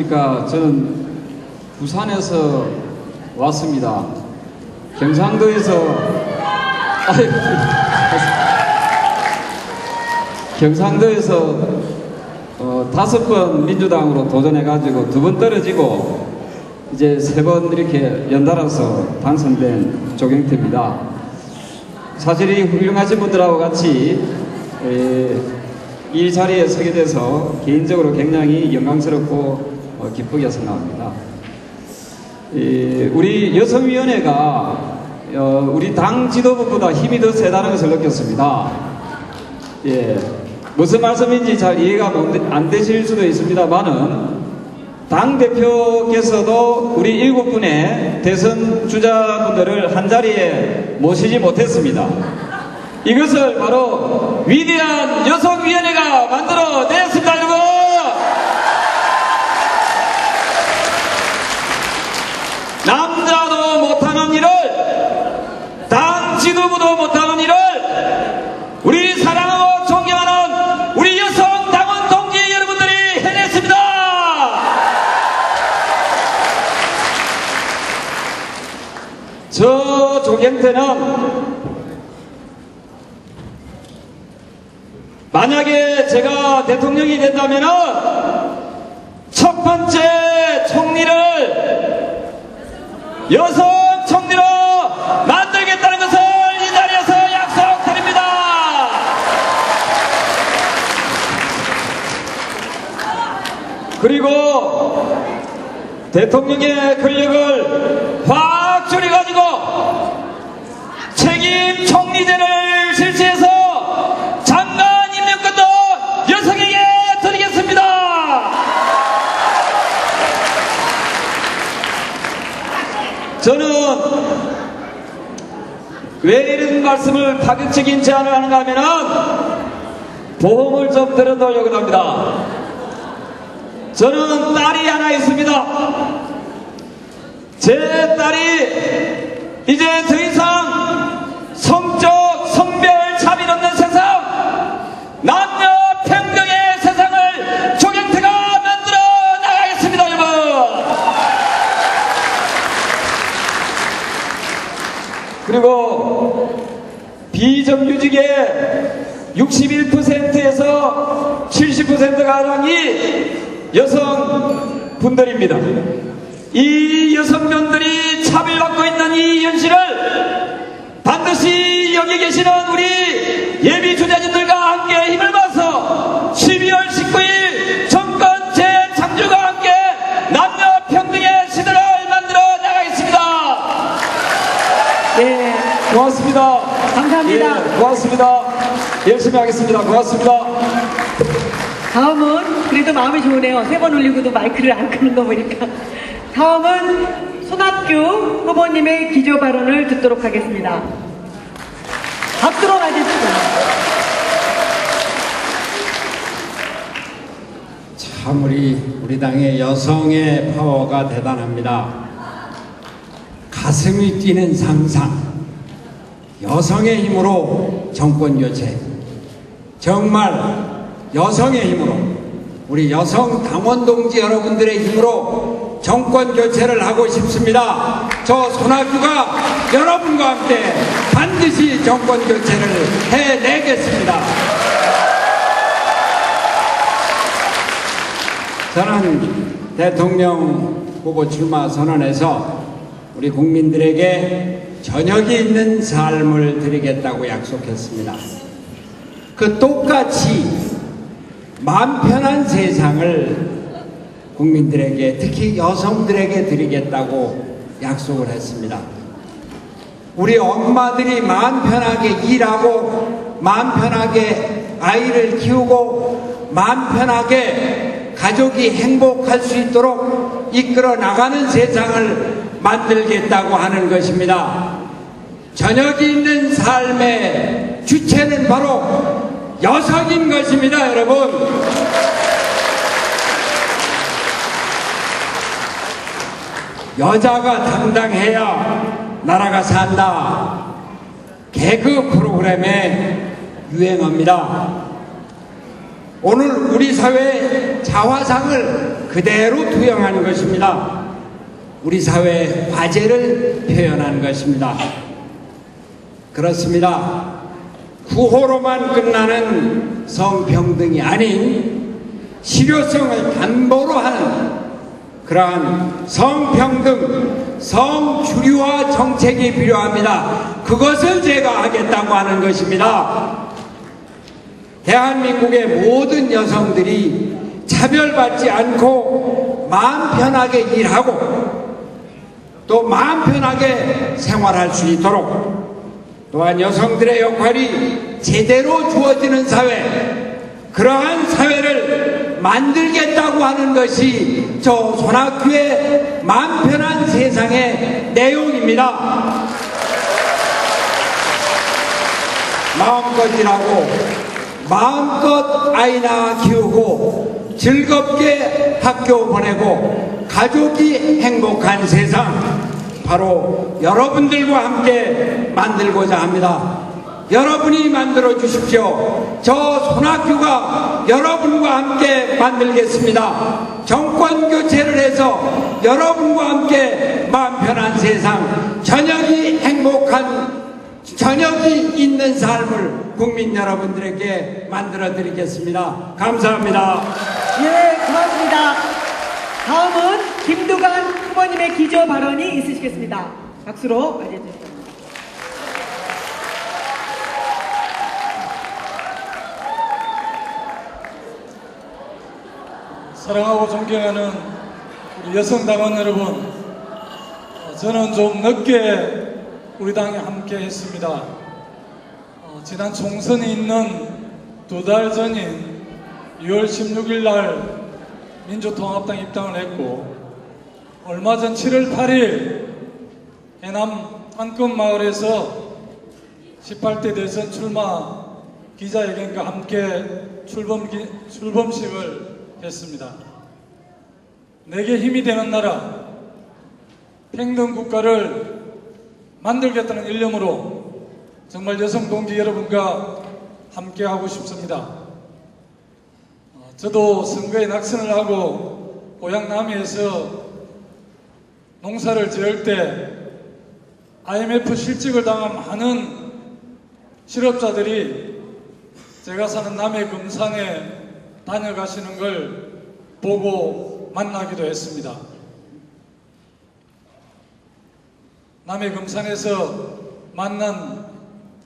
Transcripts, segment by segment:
안녕하십니까. 저는 부산에서 왔습니다. 경상도에서 5번 민주당으로 도전해가지고 2번 떨어지고 이제 3번 이렇게 연달아서 당선된 조경태입니다. 사실 이 훌륭하신 분들하고 같이 이 자리에 서게 돼서 개인적으로 굉장히 영광스럽고 기쁘게 생각합니다. 우리 여성위원회가 우리 당 지도부보다 힘이 더 세다는 것을 느꼈습니다. 무슨 말씀인지 잘 이해가 안 되실 수도 있습니다만은 당대표께서도 우리 7분의 대선 주자분들을 한자리에 모시지 못했습니다. 이것을 바로 위대한 여성위원회가 만들어냈습니다, 여러분! 남자도 못하는 일을, 당 지도부도 못하는 일을 우리 사랑하고 존경하는 우리 여성 당원 동지 여러분들이 해냈습니다! 저 조경태는 만약에 제가 대통령이 된다면은 첫 번째 총리를 여성 총리로 만들겠다는 것을 이 자리에서 약속드립니다. 그리고 대통령의 권력을 확 줄여가지고 책임 총리제를 실시해서 장관 임명권도 여성에게 드리겠습니다. 저는 왜 이런 말씀을 파격적인 제안을 하는가 하면은 보험을 좀 들어놓으려고 합니다. 저는 딸이 하나 있습니다. 제 딸이 이제 더 이상 성적, 성별 차별 없는 세상, 남녀 평등의 세상을 조경태가 만들어 나가겠습니다, 여러분! 그리고 비정규직의 61%에서 70%가량이 여성분들입니다. 이 여성분들이 차별받고 있는 이 현실을 반드시 여기 계시는 우리 예비주자님들과 함께 힘을 모아서 12월 19일 정권 재창출과 함께 남녀 평등의 시대를 만들어 나가겠습니다. 네, 고맙습니다. 감사합니다. 고맙습니다. 열심히 하겠습니다. 고맙습니다. 다음은 그래도 마음이 좋으네요. 3번 올리고도 마이크를 안 끄는 거 보니까. 다음은 손학규 후보님의 기조 발언을 듣도록 하겠습니다. 박수로 맞으시죠. 참 우리 당의 여성의 파워가 대단합니다. 가슴이 뛰는 상상, 여성의 힘으로 정권 교체, 정말 여성의 힘으로, 우리 여성 당원 동지 여러분들의 힘으로 정권 교체를 하고 싶습니다. 저 손학규가 여러분과 함께 반드시 정권 교체를 해내겠습니다. 저는 대통령 후보 출마 선언에서 우리 국민들에게 저녁이 있는 삶을 드리겠다고 약속했습니다. 그 똑같이 마음 편한 세상을 국민들에게, 특히 여성들에게 드리겠다고 약속을 했습니다. 우리 엄마들이 마음 편하게 일하고 마음 편하게 아이를 키우고 마음 편하게 가족이 행복할 수 있도록 이끌어 나가는 세상을 만들겠다고 하는 것입니다. 저녁이 있는 삶의 주체는 바로 여성인 것입니다, 여러분. 여자가 당당해야 나라가 산다. 개그 프로그램의 유행어입니다. 오늘 우리 사회의 자화상을 그대로 투영한 것입니다. 우리 사회의 화제를 표현한 것입니다. 그렇습니다. 구호로만 끝나는 성평등이 아닌 실효성을 담보로 하는 그러한 성평등, 성주류화 정책이 필요합니다. 그것을 제가 하겠다고 하는 것입니다. 대한민국의 모든 여성들이 차별받지 않고 마음 편하게 일하고 또 마음 편하게 생활할 수 있도록, 또한 여성들의 역할이 제대로 주어지는 사회, 그러한 사회를 만들겠다고 하는 것이 저 손학규의 마음 편한 세상의 내용입니다. 마음껏 일하고 마음껏 아이나 키우고 즐겁게 학교 보내고 가족이 행복한 세상, 바로 여러분들과 함께 만들고자 합니다. 여러분이 만들어 주십시오. 저 손학규가 여러분과 함께 만들겠습니다. 정권 교체를 해서 여러분과 함께 마음 편한 세상, 저녁이 행복한, 저녁이 있는 삶을 국민 여러분들에게 만들어 드리겠습니다. 감사합니다. 예, 고맙습니다. 다음은 김두관 후보님의 기조 발언이 있으시겠습니다. 박수로 맞이해주십시오. 사랑하고 존경하는 우리 여성 당원 여러분, 저는 좀 늦게 우리 당에 함께 했습니다. 지난 총선이 있는 2달 전인 6월 16일 날 민주통합당 입당을 했고, 얼마 전 7월 8일 해남 땅끝마을에서 18대 대선 출마 기자회견과 함께 출범식을 했습니다. 내게 힘이 되는 나라, 평등 국가를 만들겠다는 일념으로 정말 여성 동지 여러분과 함께 하고 싶습니다. 저도 선거에 낙선을 하고 고향 남해에서 농사를 지을 때 IMF 실직을 당한 많은 실업자들이 제가 사는 남해 금산에 다녀가시는 걸 보고 만나기도 했습니다. 남해 금산에서 만난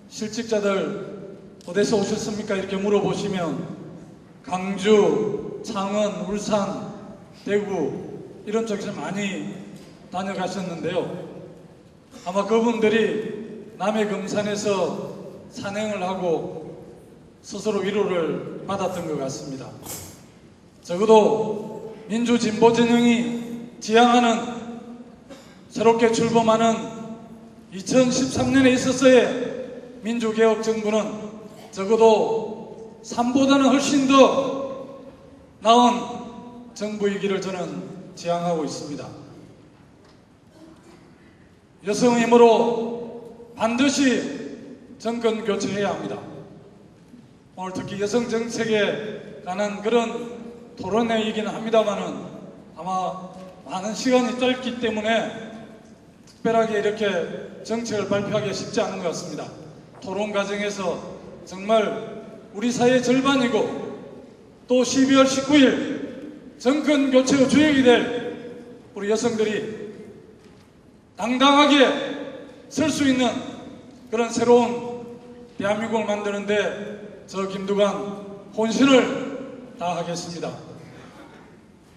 실직자들 어디서 오셨습니까? 이렇게 물어보시면 강주, 창원, 울산, 대구 이런 쪽에서 많이 다녀가셨는데요. 아마 그분들이 남해 금산에서 산행을 하고 스스로 위로를 받았던 것 같습니다. 적어도 민주진보진영이 지향하는, 새롭게 출범하는 2013년에 있어서의 민주개혁 정부는 적어도 3보다는 훨씬 더 나은 정부이기를 저는 지향하고 있습니다. 여성의 힘으로 반드시 정권 교체해야 합니다. 오늘 특히 여성 정책에 관한 그런 토론회이기는 합니다만은 아마 많은 시간이 짧기 때문에 특별하게 이렇게 정책을 발표하기가 쉽지 않은 것 같습니다. 토론 과정에서 정말 우리 사회의 절반이고 또 12월 19일 정권 교체의 주역이 될 우리 여성들이 당당하게 설 수 있는 그런 새로운 대한민국을 만드는데 저 김두관 혼신을 다하겠습니다.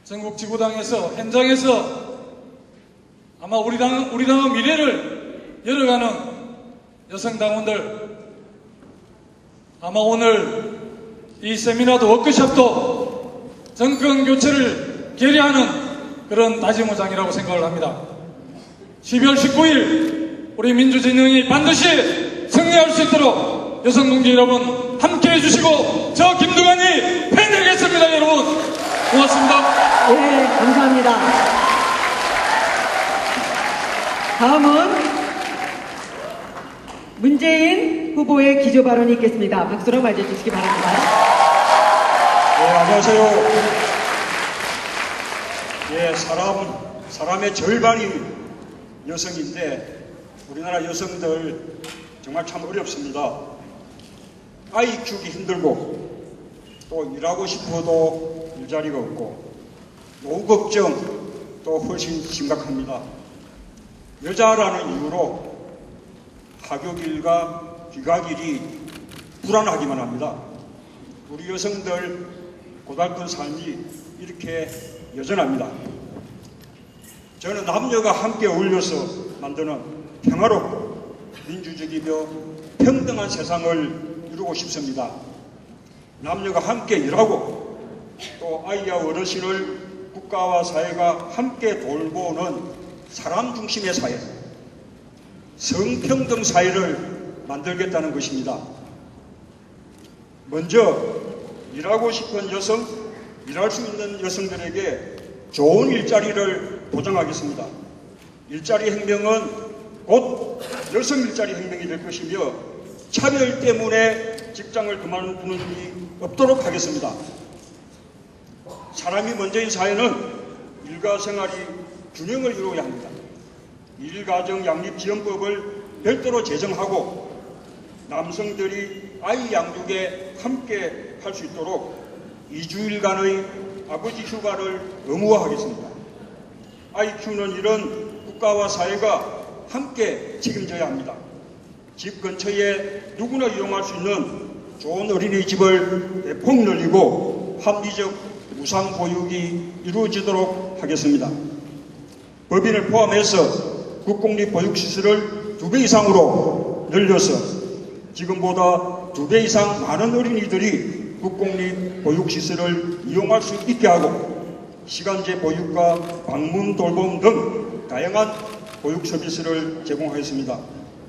전국 지구당에서, 현장에서 아마 우리 당의 미래를 열어가는 여성당원들, 아마 오늘 이 세미나도 워크숍도 정권 교체를 계례하는 그런 다짐의장이라고 생각을 합니다. 12월 19일 우리 민주진영이 반드시 승리할 수 있도록 여성 동지 여러분 함께해 주시고 저 김두관이 해내겠습니다. 여러분 고맙습니다. 예, 감사합니다. 다음은 문재인 후보의 기조 발언이 있겠습니다. 박수로 맞이해 주시기 바랍니다. 안녕하세요. 예, 사람의 절반이 여성인데 우리나라 여성들 정말 참 어렵습니다. 아이 키우기 힘들고 또 일하고 싶어도 일자리가 없고 노후 걱정 또 훨씬 심각합니다. 여자라는 이유로 하교길과 귀가길이 불안하기만 합니다. 우리 여성들 고달픈 삶이 이렇게 여전합니다. 저는 남녀가 함께 어울려서 만드는 평화롭고 민주적이며 평등한 세상을 이루고 싶습니다. 남녀가 함께 일하고 또 아이와 어르신을 국가와 사회가 함께 돌보는 사람 중심의 사회, 성평등 사회를 만들겠다는 것입니다. 먼저 일하고 싶은 여성, 일할 수 있는 여성들에게 좋은 일자리를 보장하겠습니다. 일자리 혁명은 곧 여성 일자리 혁명이 될 것이며 차별 때문에 직장을 그만두는 일이 없도록 하겠습니다. 사람이 먼저인 사회는 일과 생활이 균형을 이루어야 합니다. 일가정 양립지원법을 별도로 제정하고 남성들이 아이 양육에 함께 할 수 있도록 2주일간의 아버지 휴가를 의무화하겠습니다. 아이 키우는 일은 국가와 사회가 함께 책임져야 합니다. 집 근처에 누구나 이용할 수 있는 좋은 어린이집을 대폭 늘리고 합리적 무상 보육이 이루어지도록 하겠습니다. 법인을 포함해서 국공립 보육시설을 2배 이상으로 늘려서 지금보다 2배 이상 많은 어린이들이 국공립 보육시설을 이용할 수 있게 하고 시간제 보육과 방문 돌봄 등 다양한 보육 서비스를 제공하겠습니다.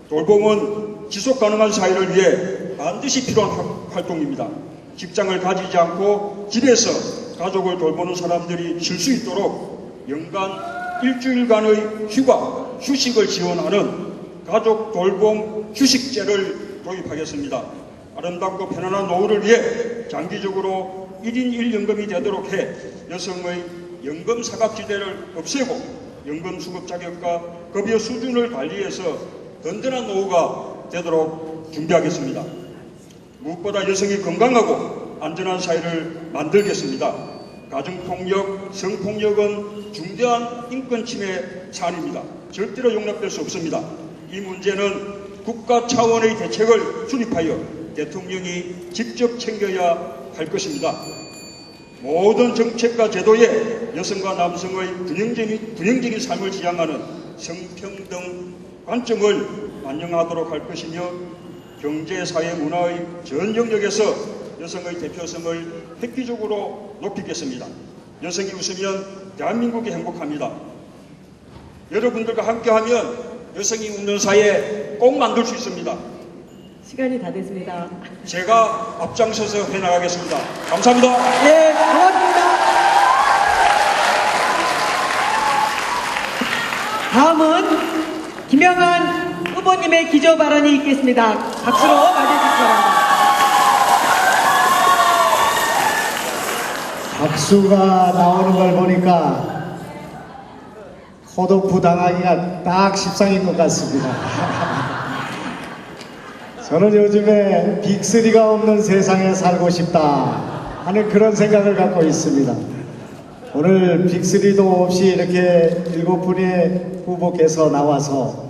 돌봄은 지속가능한 사회를 위해 반드시 필요한 활동입니다. 직장을 가지지 않고 집에서 가족을 돌보는 사람들이 쉴 수 있도록 연간 일주일간의 휴가, 휴식을 지원하는 가족 돌봄 휴식제를 도입하겠습니다. 아름답고 편안한 노후를 위해 장기적으로 1인 1연금이 되도록 해 여성의 연금 사각지대를 없애고 연금 수급 자격과 급여 수준을 관리해서 든든한 노후가 되도록 준비하겠습니다. 무엇보다 여성이 건강하고 안전한 사회를 만들겠습니다. 가정폭력, 성폭력은 중대한 인권 침해 사안입니다. 절대로 용납될 수 없습니다. 이 문제는 국가 차원의 대책을 수립하여 대통령이 직접 챙겨야 할 것입니다. 모든 정책과 제도에 여성과 남성의 균형적인 삶을 지향하는 성평등 관점을 반영하도록 할 것이며 경제, 사회, 문화의 전 영역에서 여성의 대표성을 획기적으로 높이겠습니다. 여성이 웃으면 대한민국이 행복합니다. 여러분들과 함께하면 여성이 웃는 사회 꼭 만들 수 있습니다. 시간이 다 됐습니다. 제가 앞장서서 해나가겠습니다. 감사합니다. 네, 고맙습니다. 다음은 김영환 후보님의 기조 발언이 있겠습니다. 박수로 맞아주시기 바랍니다. 박수가 나오는 걸 보니까 컷오프 당하기가 딱 십상인 것 같습니다. 저는 요즘에 빅3가 없는 세상에 살고 싶다 하는 그런 생각을 갖고 있습니다. 오늘 빅3도 없이 이렇게 7분의 후보께서 나와서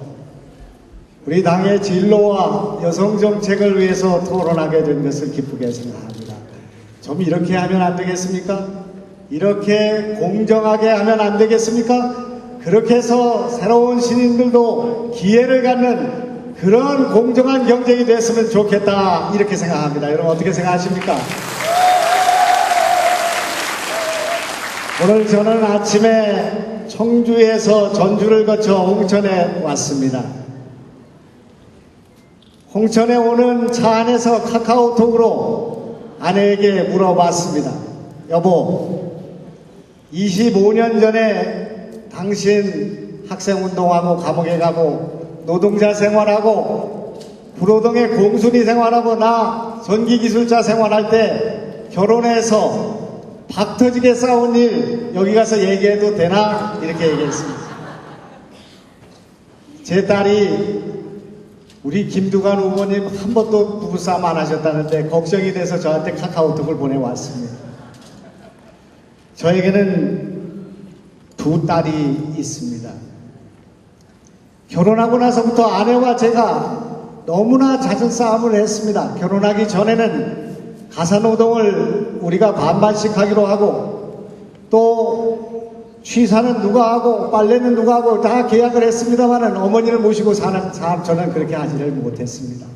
우리 당의 진로와 여성 정책을 위해서 토론하게 된 것을 기쁘게 생각합니다. 좀 이렇게 하면 안 되겠습니까? 이렇게 공정하게 하면 안 되겠습니까? 그렇게 해서 새로운 신인들도 기회를 갖는 그런 공정한 경쟁이 됐으면 좋겠다 이렇게 생각합니다. 여러분 어떻게 생각하십니까? 오늘 저는 아침에 청주에서 전주를 거쳐 홍천에 왔습니다. 홍천에 오는 차 안에서 카카오톡으로 아내에게 물어봤습니다. 여보, 25년 전에 당신 학생운동하고 감옥에 가고 노동자 생활하고 불호동에 공순이 생활하고 나 전기기술자 생활할 때 결혼해서 박 터지게 싸운 일 여기 가서 얘기해도 되나? 이렇게 얘기했습니다. 제 딸이 우리 김두관 후보님 한 번도 부부싸움 안 하셨다는데 걱정이 돼서 저한테 카카오톡을 보내왔습니다. 저에게는 두 딸이 있습니다. 결혼하고 나서부터 아내와 제가 너무나 잦은 싸움을 했습니다. 결혼하기 전에는 가사노동을 우리가 반반씩 하기로 하고 또 취사는 누가 하고 빨래는 누가 하고 다 계약을 했습니다마는 어머니를 모시고 사는 삶 저는 그렇게 하지를 못했습니다.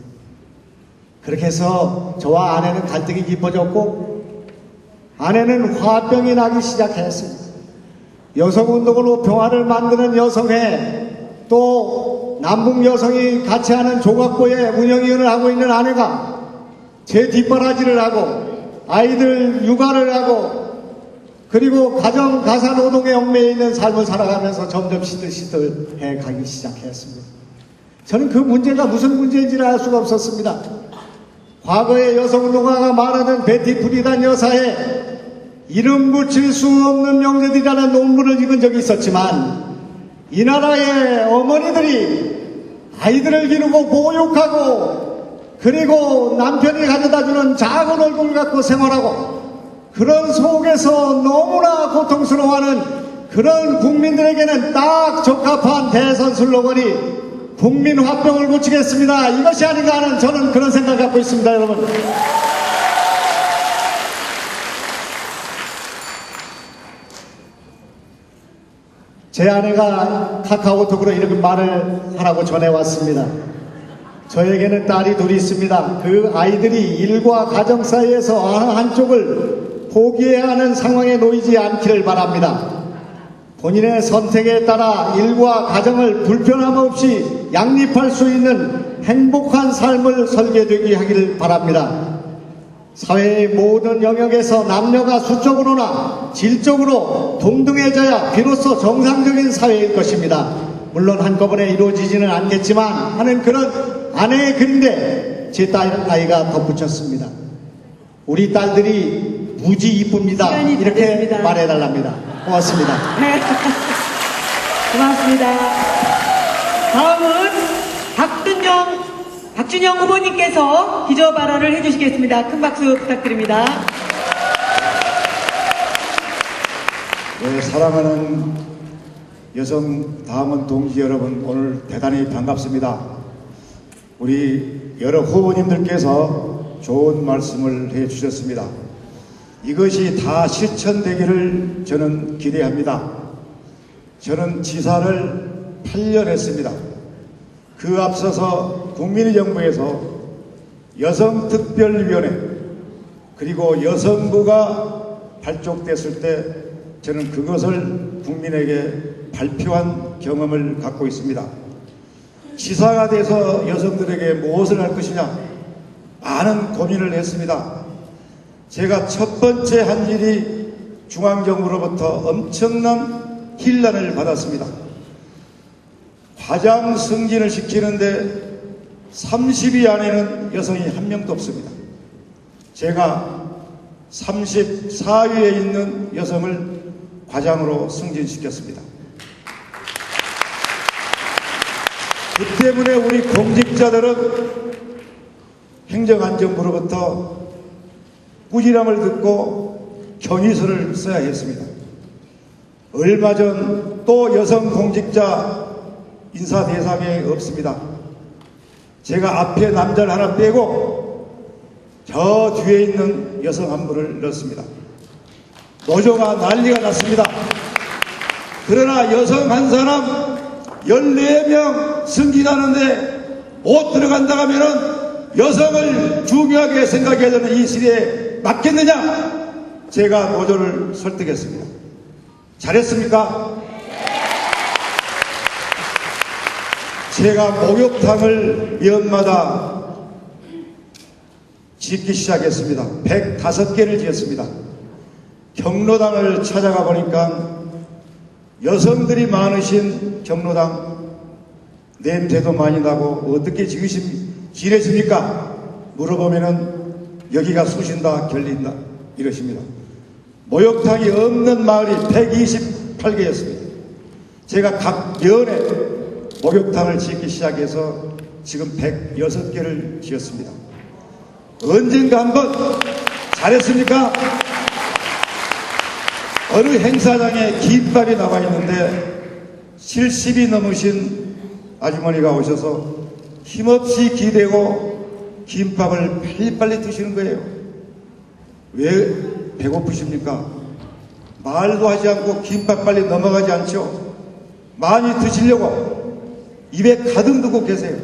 그렇게 해서 저와 아내는 갈등이 깊어졌고 아내는 화병이 나기 시작했습니다. 여성운동으로 평화를 만드는 여성회 또 남북 여성이 같이 하는 종합고의 운영위원을 하고 있는 아내가 제 뒷바라지를 하고 아이들 육아를 하고 그리고 가정 가사 노동에 얽매여 있는 삶을 살아가면서 점점 시들시들해 가기 시작했습니다. 저는 그 문제가 무슨 문제인지를 알 수가 없었습니다. 과거에 여성운동가가 말하던 베티 프리단 여사의 이름 붙일 수 없는 명제들이라는 논문을 읽은 적이 있었지만 이 나라의 어머니들이 아이들을 기르고 보육하고 그리고 남편이 가져다주는 작은 얼굴을 갖고 생활하고 그런 속에서 너무나 고통스러워하는 그런 국민들에게는 딱 적합한 대선 슬로건이 국민 화병을 고치겠습니다. 이것이 아닌가 하는 저는 그런 생각을 갖고 있습니다, 여러분. 제 아내가 카카오톡으로 이렇게 말을 하라고 전해왔습니다. 저에게는 딸이 둘이 있습니다. 그 아이들이 일과 가정 사이에서 한쪽을 포기해야 하는 상황에 놓이지 않기를 바랍니다. 본인의 선택에 따라 일과 가정을 불편함 없이 양립할 수 있는 행복한 삶을 설계되게 하기를 바랍니다. 사회의 모든 영역에서 남녀가 수적으로나 질적으로 동등해져야 비로소 정상적인 사회일 것입니다. 물론 한꺼번에 이루어지지는 않겠지만 하는 그런 아내의 글인데 제 딸 아이가 덧붙였습니다. 우리 딸들이 무지 이쁩니다. 이렇게 됐습니다. 말해달랍니다. 고맙습니다. 네. 고맙습니다. 다음은 박준영 후보님께서 기조 발언을 해주시겠습니다. 큰 박수 부탁드립니다. 네, 사랑하는 여성 다음원 동지 여러분, 오늘 대단히 반갑습니다. 우리 여러 후보님들께서 좋은 말씀을 해주셨습니다. 이것이 다 실천되기를 저는 기대합니다. 저는 지사를 8년 했습니다. 그 앞서서 국민의정부에서 여성특별위원회 그리고 여성부가 발족됐을 때 저는 그것을 국민에게 발표한 경험을 갖고 있습니다. 지사가 돼서 여성들에게 무엇을 할 것이냐 많은 고민을 했습니다. 제가 첫 번째 한 일이 중앙정부로부터 엄청난 힐난을 받았습니다. 과장 승진을 시키는데 30위 안에는 여성이 한 명도 없습니다. 제가 34위에 있는 여성을 과장으로 승진시켰습니다. 그 때문에 우리 공직자들은 행정안전부로부터 꾸지람을 듣고 경위서를 써야 했습니다. 얼마 전 또 여성 공직자 인사 대상에 없습니다. 제가 앞에 남자를 하나 빼고 저 뒤에 있는 여성 한 분을 넣었습니다. 노조가 난리가 났습니다. 그러나 여성 한 사람 14명 승진하는데 못 들어간다 하면은 여성을 중요하게 생각해야 되는 이 시대에 맞겠느냐? 제가 노조를 설득했습니다. 잘했습니까? 제가 목욕탕을 연마다 짓기 시작했습니다. 105개를 지었습니다. 경로당을 찾아가 보니까 여성들이 많으신 경로당 냄새도 많이 나고 어떻게 지내십니까? 물어보면은 여기가 쑤신다 결린다 이러십니다. 목욕탕이 없는 마을이 128개였습니다. 제가 각 면에 목욕탕을 짓기 시작해서 지금 106개를 지었습니다. 언젠가 한번 잘했습니까? 어느 행사장에 김밥이 나와 있는데 70이 넘으신 아주머니가 오셔서 힘없이 기대고 김밥을 빨리빨리 드시는 거예요. 왜 배고프십니까? 말도 하지 않고 김밥 빨리 넘어가지 않죠. 많이 드시려고 입에 가득 넣고 계세요.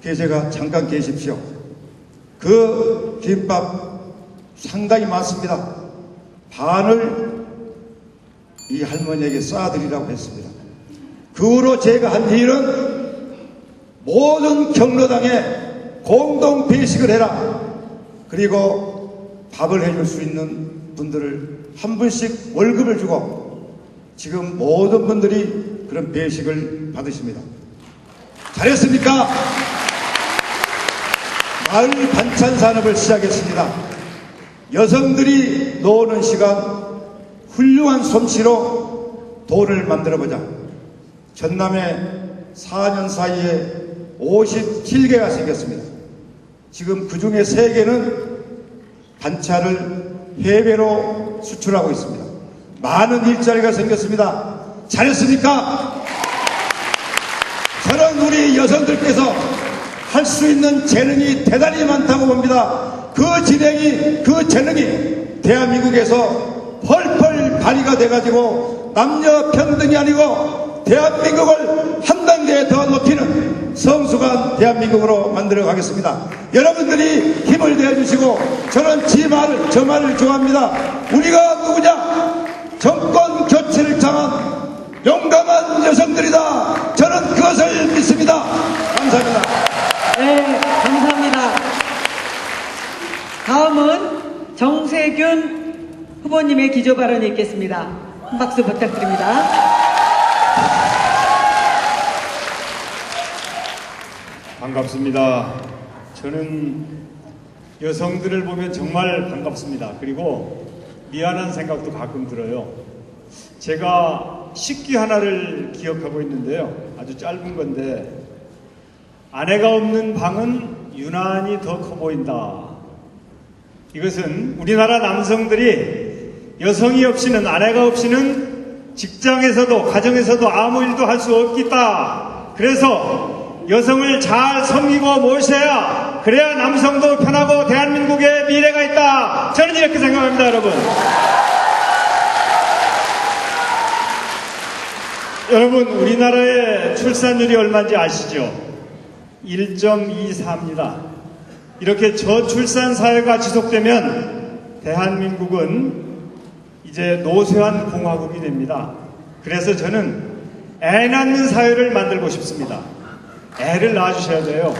계세가 잠깐 계십시오. 그 김밥 상당히 많습니다. 반을 이 할머니에게 쏴드리라고 했습니다. 그 후로 제가 한 일은 모든 경로당에 공동 배식을 해라. 그리고 밥을 해줄 수 있는 분들을 한 분씩 월급을 주고 지금 모든 분들이 그런 배식을 받으십니다. 잘했습니까? 마을 반찬 산업을 시작했습니다. 여성들이 노는 시간 훌륭한 솜씨로 돈을 만들어보자. 전남에 4년 사이에 57개가 생겼습니다. 지금 그 중에 3개는 반찬을 해외로 수출하고 있습니다. 많은 일자리가 생겼습니다. 잘했습니까? 저는 우리 여성들께서 할 수 있는 재능이 대단히 많다고 봅니다. 그 재능이 대한민국에서 펄펄 발휘가 돼가지고 남녀 평등이 아니고 대한민국을 한 단계 더 높이는 성숙한 대한민국으로 만들어 가겠습니다. 여러분들이 힘을 내주시고 저는 저 말을 좋아합니다. 우리가 누구냐? 정권 교체를 당한 용감한 여성들이다. 저는 그것을 믿습니다. 감사합니다. 네, 감사합니다. 다음은 정세균 후보님의 기조 발언이 있겠습니다. 한 박수 부탁드립니다. 반갑습니다. 저는 여성들을 보면 정말 반갑습니다. 그리고 미안한 생각도 가끔 들어요. 제가 식기 하나를 기억하고 있는데요. 아주 짧은 건데, 아내가 없는 방은 유난히 더 커 보인다. 이것은 우리나라 남성들이 여성이 없이는, 아내가 없이는 직장에서도 가정에서도 아무 일도 할 수 없겠다. 그래서 여성을 잘 섬기고 모셔야, 그래야 남성도 편하고 대한민국에 미래가 있다. 저는 이렇게 생각합니다, 여러분. 여러분, 우리나라의 출산율이 얼마인지 아시죠? 1.24입니다. 이렇게 저출산 사회가 지속되면 대한민국은 이제 노쇠한 공화국이 됩니다. 그래서 저는 애 낳는 사회를 만들고 싶습니다. 애를 낳아주셔야 돼요.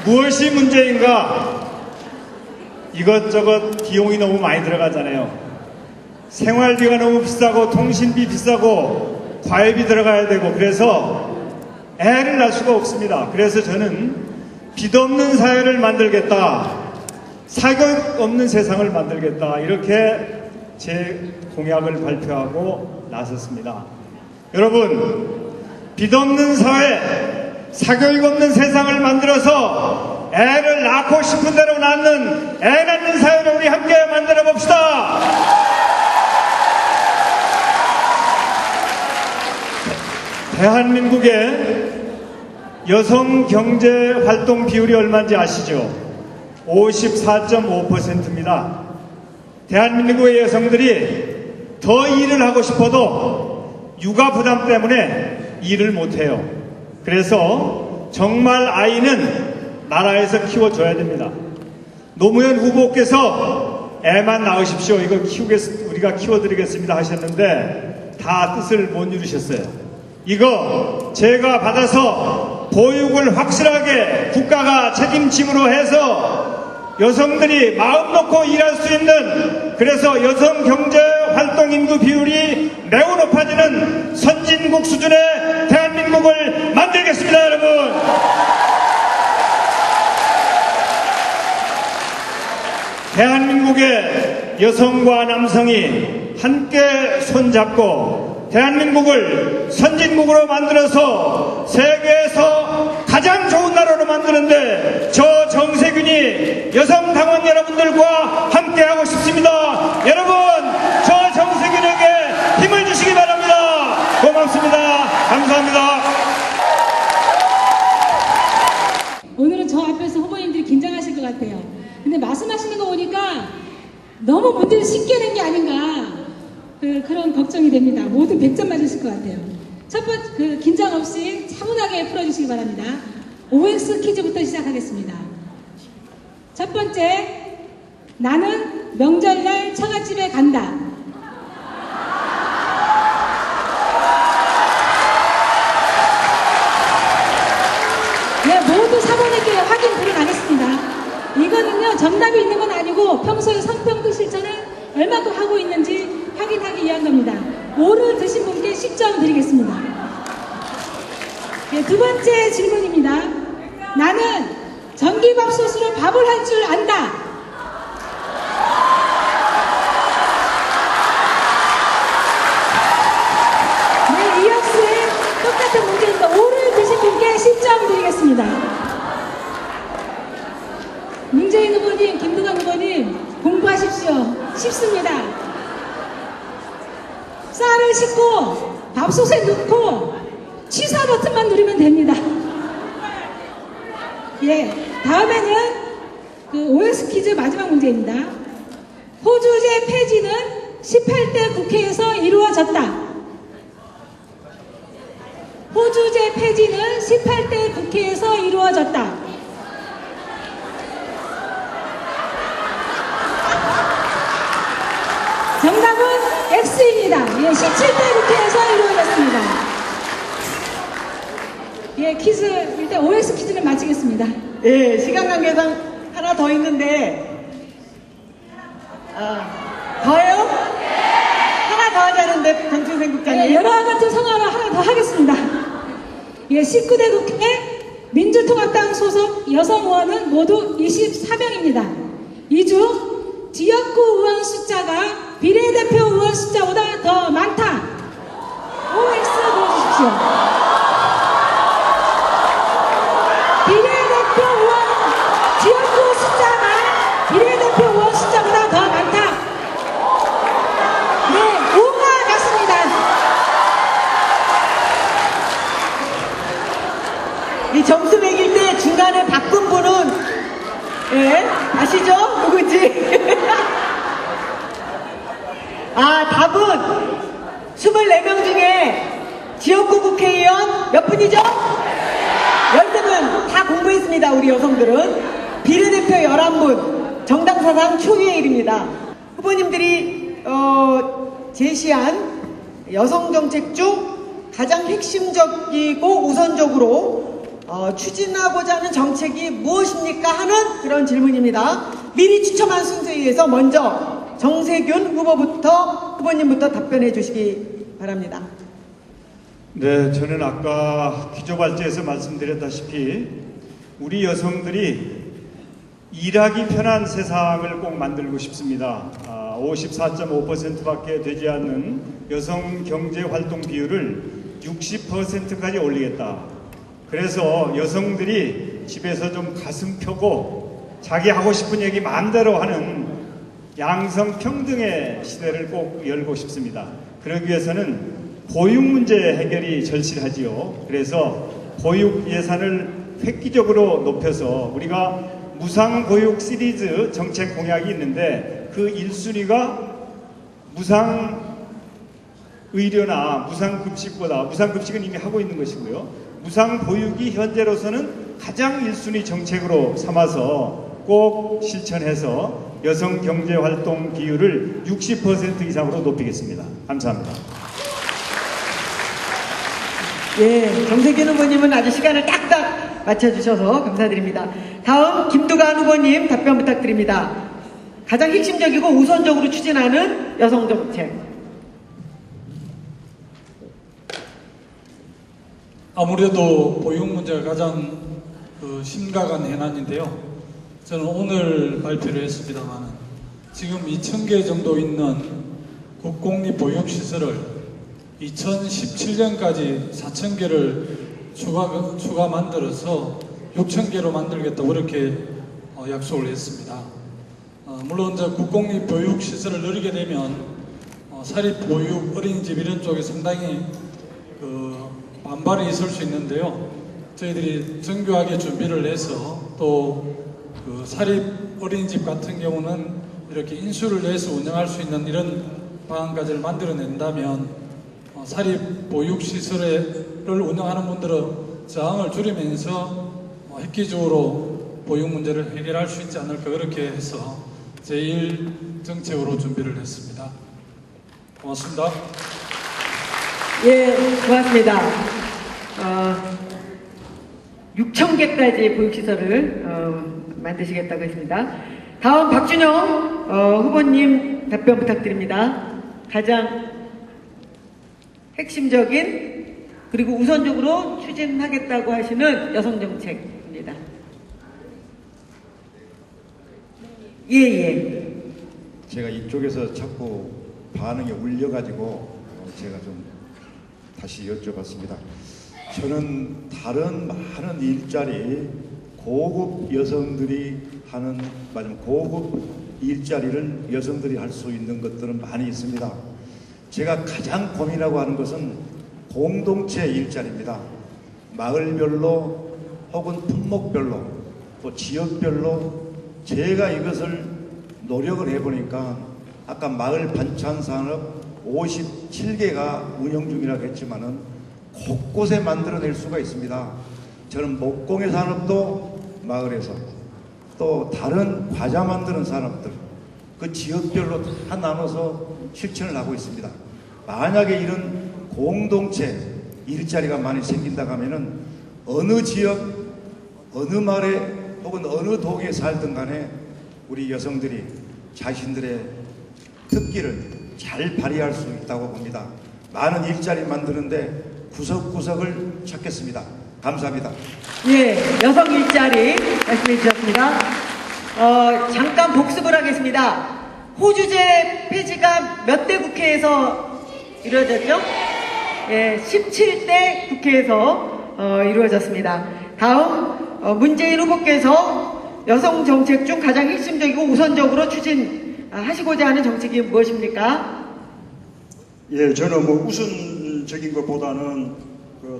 무엇이 문제인가? 이것저것 비용이 너무 많이 들어가잖아요. 생활비가 너무 비싸고 통신비 비싸고 과외비 들어가야 되고, 그래서 애를 낳을 수가 없습니다. 그래서 저는 빚 없는 사회를 만들겠다, 사격 없는 세상을 만들겠다, 이렇게 제 공약을 발표하고 나섰습니다. 여러분, 빚 없는 사회, 사교육 없는 세상을 만들어서 애를 낳고 싶은 대로 낳는, 애 낳는 사회를 우리 함께 만들어 봅시다. 대한민국의 여성 경제 활동 비율이 얼마인지 아시죠? 54.5%입니다. 대한민국의 여성들이 더 일을 하고 싶어도 육아 부담 때문에 일을 못해요. 그래서 정말 아이는 나라에서 키워줘야 됩니다. 노무현 후보께서 애만 낳으십시오, 이거 우리가 키워드리겠습니다 하셨는데 다 뜻을 못 이루셨어요. 이거 제가 받아서 보육을 확실하게 국가가 책임짐으로 해서 여성들이 마음 놓고 일할 수 있는, 그래서 여성 경제 활동 인구 비율이 매우 높아지는 선진국 수준의 대한민국을 만들겠습니다, 여러분. 대한민국의 여성과 남성이 함께 손잡고 대한민국을 선진국으로 만들어서 세계에서 가장 좋은 나라로 만드는데 저 정세균이 여성 당원 여러분들과 함께하고 싶습니다. 여러분, 저 정세균에게 힘을 주시기 바랍니다. 고맙습니다. 감사합니다. 오늘은 저 앞에서 후보님들이 긴장하실 것 같아요. 근데 말씀하시는 거 보니까 너무 문제를 쉽게 낸 게 아닌가 그런 걱정이 됩니다. 모두 100점 맞으실 것 같아요. 첫 번째, 긴장 없이 차분하게 풀어주시기 바랍니다. OX 퀴즈부터 시작하겠습니다. 첫 번째, 나는 명절날 처갓집에 간다. 네, 모두 사모님께 확인 들어가겠습니다. 이거는요, 정답이 있는 건 아니고 평소에 성평등 실천을 얼마큼 하고 있는지 확인하기 위한 겁니다. 오를 드신 분께 10점 드리겠습니다. 네, 두 번째 질문입니다. 나는 전기밥솥으로 밥을 할 줄 안다. 네, 이역수의 똑같은 문제입니다. 오를 드신 분께 10점 드리겠습니다. 문재인 후보님, 김두관 후보님, 공부하십시오. 쉽습니다. 쌀을 씻고 밥솥에 넣고 취사 버튼만 누르면 됩니다. 예, 다음에는 OX 퀴즈 마지막 문제입니다. 호주제 폐지는 18대 국회에서 이루어졌다. 호주제 폐지는 18대 국회에서 이루어졌다. 정답은 X입니다. 예, 17대 국회에서 이루어졌습니다. 예, 퀴즈, 일단 OX 퀴즈는 마치겠습니다. 예, 시간 관계상 하나 더 있는데, 더요? 하나 더 하자는데, 정춘생 국장님. 예, 여러 같은 성화를 하나 더 하겠습니다. 예, 19대 국회 민주통합당 소속 여성 의원은 모두 24명입니다. 이 중 지역구 의원 숫자가 비례대표 의원 숫자보다 더 많다. OX 보여주십시오. 비례대표 의원, 지역구 숫자가 비례대표 의원 숫자보다 더 많다. 네, 5가 같습니다. 이 점수 매길 때 중간에 바꾼 분은, 예, 아시죠? 누구지? 답은 24명 중에 지역구 국회의원 몇 분이죠? 13분 다 공부했습니다. 우리 여성들은. 비례대표 11분, 정당사상 초유의 일입니다. 후보님들이 제시한 여성정책 중 가장 핵심적이고 우선적으로 추진하고자 하는 정책이 무엇입니까? 하는 그런 질문입니다. 미리 추첨한 순서에 의해서 먼저 정세균 후보님부터 답변해 주시기 바랍니다. 네, 저는 아까 기조발제에서 말씀드렸다시피 우리 여성들이 일하기 편한 세상을 꼭 만들고 싶습니다. 54.5%밖에 되지 않는 여성 경제 활동 비율을 60%까지 올리겠다. 그래서 여성들이 집에서 좀 가슴 펴고 자기 하고 싶은 얘기 마음대로 하는 양성평등의 시대를 꼭 열고 싶습니다. 그러기 위해서는 보육 문제 해결이 절실하지요. 그래서 보육 예산을 획기적으로 높여서 우리가 무상보육 시리즈 정책 공약이 있는데 그 1순위가 무상의료나 무상급식보다, 무상급식은 이미 하고 있는 것이고요. 무상보육이 현재로서는 가장 1순위 정책으로 삼아서 꼭 실천해서 여성 경제활동 비율을 60% 이상으로 높이겠습니다. 감사합니다. 예, 정세균 후보님은 아주 시간을 딱딱 맞춰주셔서 감사드립니다. 다음 김두관 후보님 답변 부탁드립니다. 가장 핵심적이고 우선적으로 추진하는 여성정책. 아무래도 보육 문제가 가장 심각한 해난인데요. 저는 오늘 발표를 했습니다만 지금 2,000개 정도 있는 국공립보육시설을 2017년까지 4,000개를 추가 만들어서 6,000개로 만들겠다고 이렇게 약속을 했습니다. 물론 이제 국공립보육시설을 늘리게 되면 사립보육, 어린이집 이런 쪽에 상당히 반발이 있을 수 있는데요. 저희들이 정교하게 준비를 해서 또 사립 어린이집 같은 경우는 이렇게 인수를 내서 운영할 수 있는 이런 방안까지를 만들어낸다면 사립 보육시설을 운영하는 분들은 저항을 줄이면서 획기적으로 보육 문제를 해결할 수 있지 않을까 그렇게 해서 제1정책으로 준비를 했습니다. 고맙습니다. 예, 고맙습니다. 6,000개까지 보육시설을 만드시겠다고 했습니다. 다음 박준영 후보님 답변 부탁드립니다. 가장 핵심적인 그리고 우선적으로 추진하겠다고 하시는 여성정책입니다. 예. 제가 이쪽에서 자꾸 반응이 울려가지고 제가 좀 다시 여쭤봤습니다. 저는 다른 많은 일자리, 고급 여성들이 하는, 맞으면 고급 일자리를 여성들이 할 수 있는 것들은 많이 있습니다. 제가 가장 고민하고 하는 것은 공동체 일자리입니다. 마을별로 혹은 품목별로 또 지역별로 제가 이것을 노력을 해보니까 아까 마을 반찬 산업 57개가 운영 중이라고 했지만은 곳곳에 만들어낼 수가 있습니다. 저는 목공의 산업도 마을에서 또 다른 과자 만드는 산업들 그 지역별로 다 나눠서 실천을 하고 있습니다. 만약에 이런 공동체 일자리가 많이 생긴다고 하면은 어느 지역, 어느 마을에 혹은 어느 동에 살든 간에 우리 여성들이 자신들의 특기를 잘 발휘할 수 있다고 봅니다. 많은 일자리 만드는데 구석구석을 찾겠습니다. 감사합니다. 예, 여성 일자리 말씀해 주셨습니다. 잠깐 복습을 하겠습니다. 호주제 폐지가 몇 대 국회에서 이루어졌죠? 예, 17대 국회에서 이루어졌습니다. 다음 문재인 후보께서 여성 정책 중 가장 핵심적이고 우선적으로 추진하시고자 하는 정책이 무엇입니까? 예, 저는 뭐 우선적인 것보다는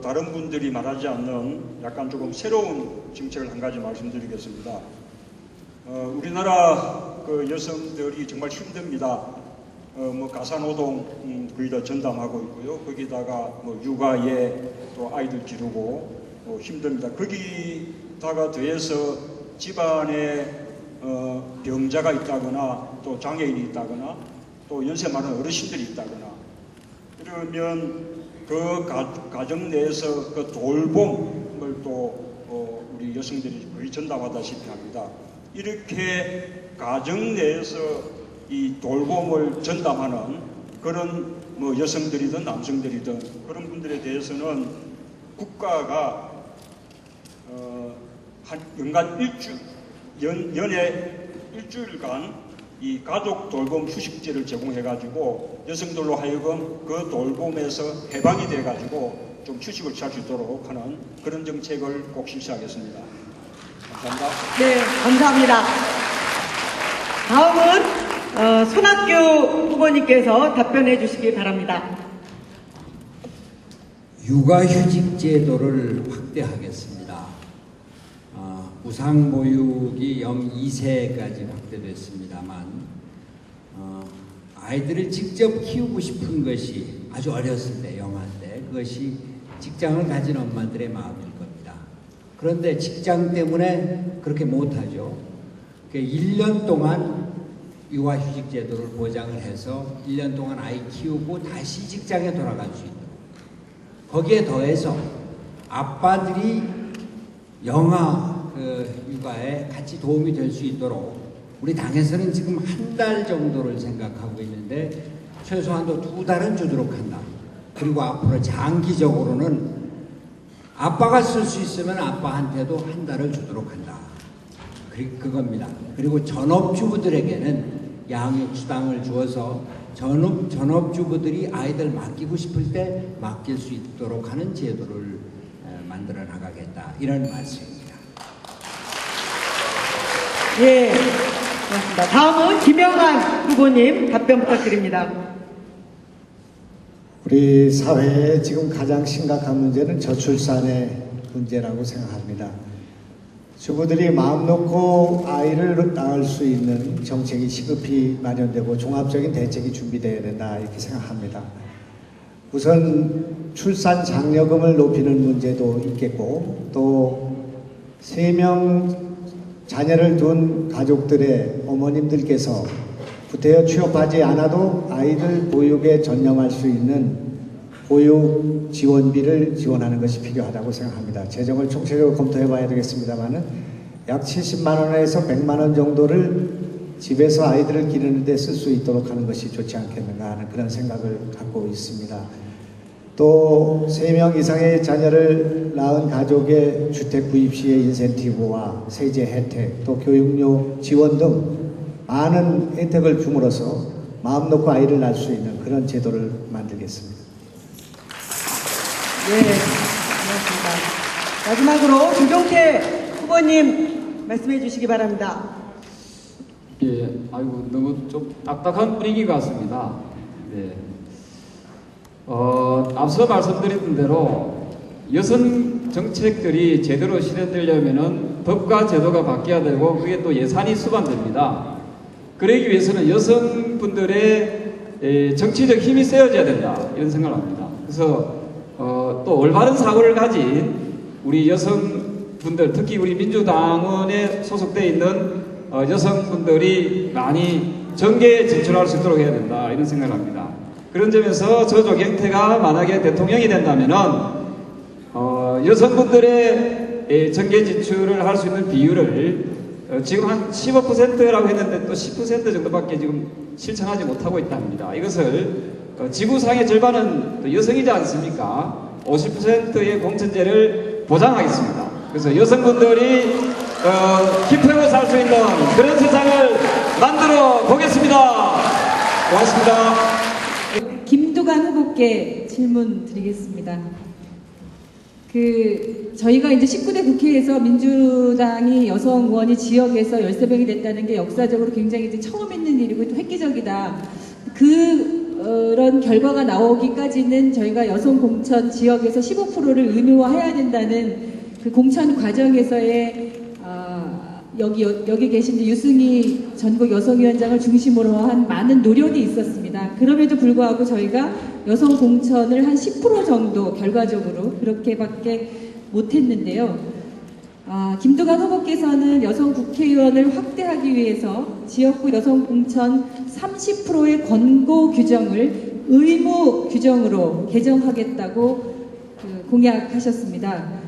다른 분들이 말하지 않는 약간 조금 새로운 정책을 한 가지 말씀드리겠습니다. 우리나라 여성들이 정말 힘듭니다. 뭐 가사노동 거의 다 전담하고 있고요. 거기다가 뭐 육아에 또 아이들 기르고 힘듭니다. 거기다가 더해서 집안에 병자가 있다거나 또 장애인이 있다거나 또 연세 많은 어르신들이 있다거나 그러면 그 가정 내에서 그 돌봄을 또 우리 여성들이 거의 전담하다시피 합니다. 이렇게 가정 내에서 이 돌봄을 전담하는 그런 뭐 여성들이든 남성들이든 그런 분들에 대해서는 국가가 한 연간 연애 일주일간 이 가족 돌봄 휴식제를 제공해가지고 여성들로 하여금 그 돌봄에서 해방이 돼가지고 좀 휴식을 취할 수 있도록 하는 그런 정책을 꼭 실시하겠습니다. 감사합니다. 네, 감사합니다. 다음은 손학규 후보님께서 답변해 주시기 바랍니다. 육아휴직 제도를 확대하겠습니다. 무상보육이 0-2세까지 확대됐습니다만 아이들을 직접 키우고 싶은 것이 아주 어렸을 때, 영아 때 그것이 직장을 가진 엄마들의 마음일 겁니다. 그런데 직장 때문에 그렇게 못하죠. 1년 동안 육아휴직 제도를 보장을 해서 1년 동안 아이 키우고 다시 직장에 돌아갈 수 있도록, 거기에 더해서 아빠들이 영아 육아에 같이 도움이 될 수 있도록 우리 당에서는 지금 한 달 정도를 생각하고 있는데 최소한도 2달은 주도록 한다. 그리고 앞으로 장기적으로는 아빠가 쓸 수 있으면 아빠한테도 한 달을 주도록 한다. 그겁니다. 그리고 전업주부들에게는 양육 수당을 주어서 전업주부들이 아이들 맡기고 싶을 때 맡길 수 있도록 하는 제도를 만들어 나가겠다, 이런 말씀입니다. 예, 고맙습니다. 다음은 김영환 후보님 답변 부탁드립니다. 우리 사회의 지금 가장 심각한 문제는 저출산의 문제라고 생각합니다. 주부들이 마음 놓고 아이를 낳을 수 있는 정책이 시급히 마련되고 종합적인 대책이 준비되어야 된다, 이렇게 생각합니다. 우선 출산 장려금을 높이는 문제도 있겠고, 또 3명 자녀를 둔 가족들의 어머님들께서 구태여 취업하지 않아도 아이들 보육에 전념할 수 있는 보육 지원비를 지원하는 것이 필요하다고 생각합니다. 재정을 총체적으로 검토해 봐야 되겠습니다만은 약 70만 원에서 100만 원 정도를 집에서 아이들을 기르는 데 쓸 수 있도록 하는 것이 좋지 않겠는가 하는 그런 생각을 갖고 있습니다. 또 3명 이상의 자녀를 낳은 가족의 주택 구입 시의 인센티브와 세제 혜택, 또 교육료 지원 등 많은 혜택을 줌으로써 마음 놓고 아이를 낳을 수 있는 그런 제도를 만들겠습니다. 예, 고맙습니다. 마지막으로 조정태 후보님 말씀해 주시기 바랍니다. 예, 아이고 너무 좀 딱딱한 분위기 같습니다. 네. 앞서 말씀드렸던 대로 여성 정책들이 제대로 실현되려면은 법과 제도가 바뀌어야 되고 그게 또 예산이 수반됩니다. 그러기 위해서는 여성분들의 정치적 힘이 세워져야 된다, 이런 생각을 합니다. 그래서 또 올바른 사고를 가진 우리 여성분들, 특히 우리 민주당원에 소속되어 있는 여성분들이 많이 정계에 진출할 수 있도록 해야 된다, 이런 생각을 합니다. 그런 점에서 저 조경태가 만약에 대통령이 된다면은 여성분들의 정계 진출을 할 수 있는 비율을 지금 한 15%라고 했는데 또 10% 정도밖에 지금 실천하지 못하고 있답니다. 이것을 지구상의 절반은 또 여성이지 않습니까? 50%의 공천제를 보장하겠습니다. 그래서 여성분들이 기쁘고 살 수 있는 그런 세상을 만들어 보겠습니다. 고맙습니다. 김두관 후보께 질문 드리겠습니다. 저희가 이제 19대 국회에서 민주당이 여성 의원이 지역에서 13명이 됐다는 게 역사적으로 굉장히 이제 처음 있는 일이고 또 획기적이다. 그런 결과가 나오기까지는 저희가 여성 공천 지역에서 15%를 의무화해야 된다는 그 공천 과정에서의 여기 계신 유승희 전국 여성위원장을 중심으로 한 많은 노력이 있었습니다. 그럼에도 불구하고 저희가 여성 공천을 한 10% 정도 결과적으로 그렇게밖에 못했는데요. 김두관 후보께서는 여성 국회의원을 확대하기 위해서 지역구 여성 공천 30%의 권고 규정을 의무 규정으로 개정하겠다고 공약하셨습니다.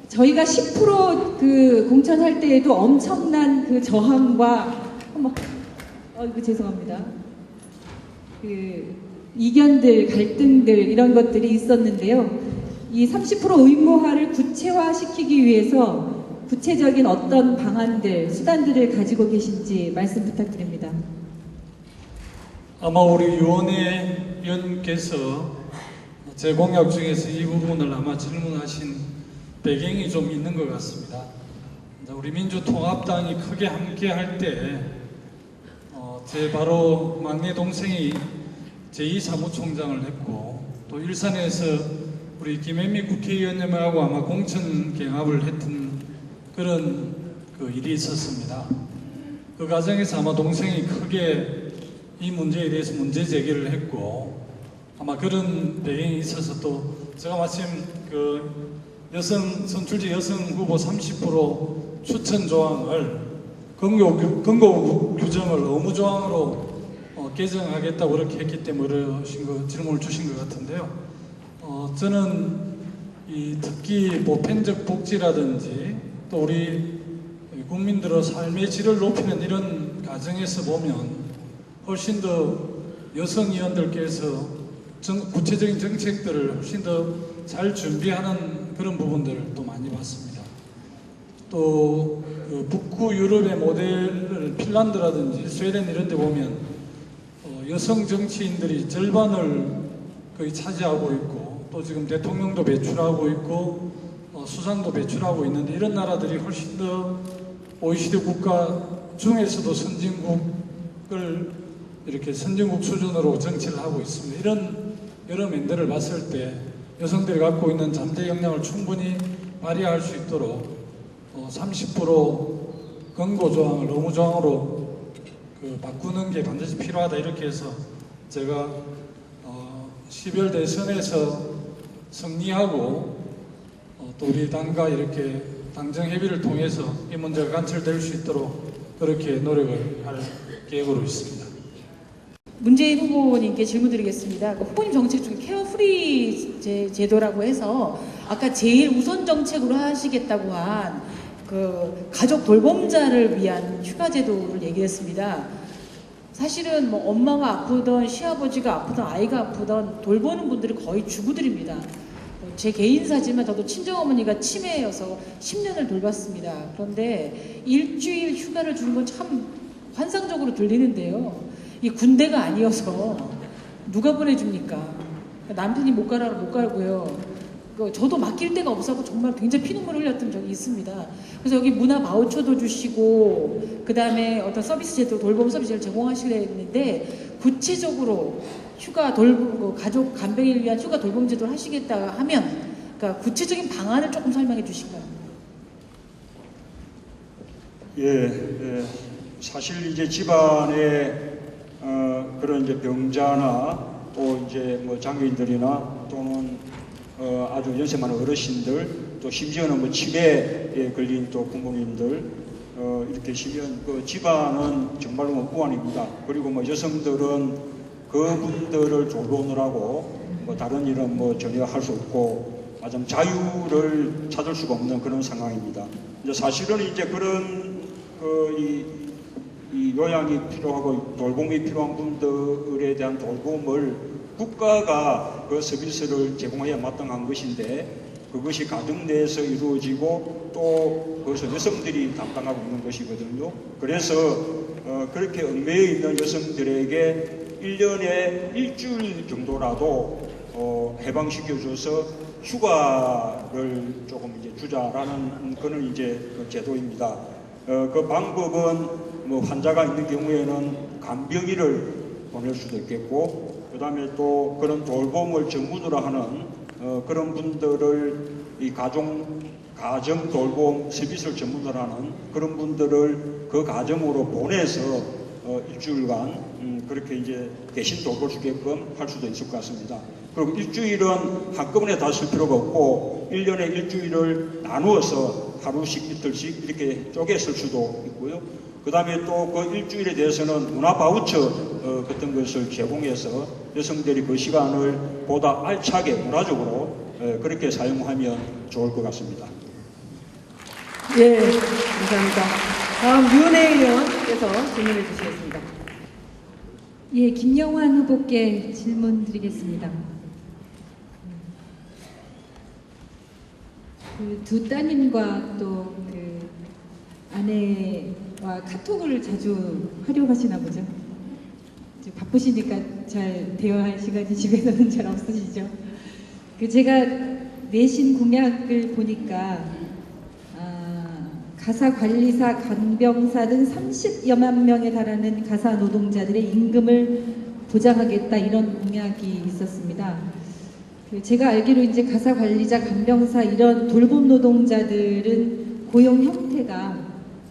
저희가 10% 공천할 때에도 엄청난 저항과 죄송합니다. 이견들, 갈등들 이런 것들이 있었는데요. 이 30% 의무화를 구체화시키기 위해서 구체적인 어떤 방안들, 수단들을 가지고 계신지 말씀 부탁드립니다. 아마 우리 유원회 위원께서 제 공약 중에서 이 부분을 아마 질문하신 배경이 좀 있는 것 같습니다. 우리 민주통합당이 크게 함께 할 때 제 바로 막내 동생이 제2사무총장을 했고 또 일산에서 우리 김현미 국회의원님하고 아마 공천 경합을 했던 그런 일이 있었습니다. 그 과정에서 아마 동생이 크게 이 문제에 대해서 문제 제기를 했고 아마 그런 배경이 있어서 또 제가 마침 선출직 여성 후보 30% 추천 조항을 근거 규정을 의무 조항으로 개정하겠다고 그렇게 했기 때문에 질문을 주신 것 같은데요. 저는 특히 보편적 복지라든지 또 우리 국민들의 삶의 질을 높이는 이런 과정에서 보면 훨씬 더 여성 의원들께서 구체적인 정책들을 훨씬 더 잘 준비하는 그런 부분들을 또 많이 봤습니다. 또 그 북구 유럽의 모델을 핀란드라든지 스웨덴 이런 데 보면 여성 정치인들이 절반을 거의 차지하고 있고 또 지금 대통령도 배출하고 있고 수상도 배출하고 있는데 이런 나라들이 훨씬 더 OECD 국가 중에서도 선진국을 이렇게 선진국 수준으로 정치를 하고 있습니다. 이런 여러 면들을 봤을 때 여성들이 갖고 있는 잠재 역량을 충분히 발휘할 수 있도록 30% 권고조항을 의무조항으로 바꾸는 게 반드시 필요하다 이렇게 해서 제가 12월 대선에서 승리하고 또 우리 당과 이렇게 당정 협의를 통해서 이 문제가 관철될 수 있도록 그렇게 노력을 할 계획으로 있습니다. 문재인 후보님께 질문드리겠습니다. 후보님 정책 중에 케어프리 제도라고 해서 아까 제일 우선 정책으로 하시겠다고 한 그 가족 돌봄자를 위한 휴가 제도를 얘기했습니다. 사실은 뭐 엄마가 아프던 시아버지가 아프던 아이가 아프던 돌보는 분들이 거의 주부들입니다. 제 개인사지만 저도 친정어머니가 치매여서 10년을 돌봤습니다. 그런데 일주일 휴가를 주는 건 참 환상적으로 들리는데요. 이 군대가 아니어서 누가 보내줍니까? 남편이 못 가라고 못 가고요. 저도 맡길 데가 없어서 정말 굉장히 피눈물을 흘렸던 적이 있습니다. 그래서 여기 문화 바우처도 주시고 그 다음에 어떤 서비스 제도, 돌봄 서비스를 제공하시려 했는데 구체적으로 휴가 돌봄, 가족 간병인을 위한 휴가 돌봄 제도를 하시겠다 하면 그러니까 구체적인 방안을 조금 설명해 주실까요? 예, 사실 이제 집안에 그런 이제 병자나 또 이제 뭐 장애인들이나 또는 아주 연세 많은 어르신들 또 심지어는 뭐 치매에 걸린 또 부모님들 이렇게 계시면 그 집안은 정말로 뭐 무한입니다. 그리고 뭐 여성들은 그분들을 돌보느라고 뭐 다른 일은 뭐 전혀 할 수 없고 좀 자유를 찾을 수가 없는 그런 상황입니다. 이제 사실은 이제 그런 이 요양이 필요하고 돌봄이 필요한 분들에 대한 돌봄을 국가가 그 서비스를 제공해야 마땅한 것인데 그것이 가정 내에서 이루어지고 또 그것을 여성들이 담당하고 있는 것이거든요. 그래서 그렇게 얽매여 있는 여성들에게 1년에 일주일 정도라도 해방시켜줘서 휴가를 조금 이제 주자라는 그런 이제 그 제도입니다. 그 방법은 뭐 환자가 있는 경우에는 간병인을 보낼 수도 있겠고 그 다음에 또 그런 돌봄을 전문으로 하는 그런 분들을 이 가정 돌봄 서비스를 전문으로 하는 그런 분들을 그 가정으로 보내서 일주일간 그렇게 이제 대신 돌볼 수 있게끔 할 수도 있을 것 같습니다. 그리고 일주일은 한꺼번에 다 쓸 필요가 없고 1년에 일주일을 나누어서 하루씩 이틀씩 이렇게 쪼개 쓸 수도 있고요. 그 다음에 또 그 일주일에 대해서는 문화 바우처 같은 것을 제공해서 여성들이 그 시간을 보다 알차게 문화적으로 그렇게 사용하면 좋을 것 같습니다. 예, 감사합니다. 다음 윤혜 의원께서 질문해 주시겠습니다. 예, 김영환 후보께 질문 드리겠습니다. 그 두 따님과 또 그 아내와 카톡을 자주 활용하시나 보죠? 이제 바쁘시니까 잘 대화할 시간이 집에서는 잘 없으시죠? 그 제가 내신 공약을 보니까 가사관리사, 간병사 등 30여만 명에 달하는 가사 노동자들의 임금을 보장하겠다 이런 공약이 있었습니다. 제가 알기로 이제 가사관리자, 간병사 이런 돌봄 노동자들은 고용 형태가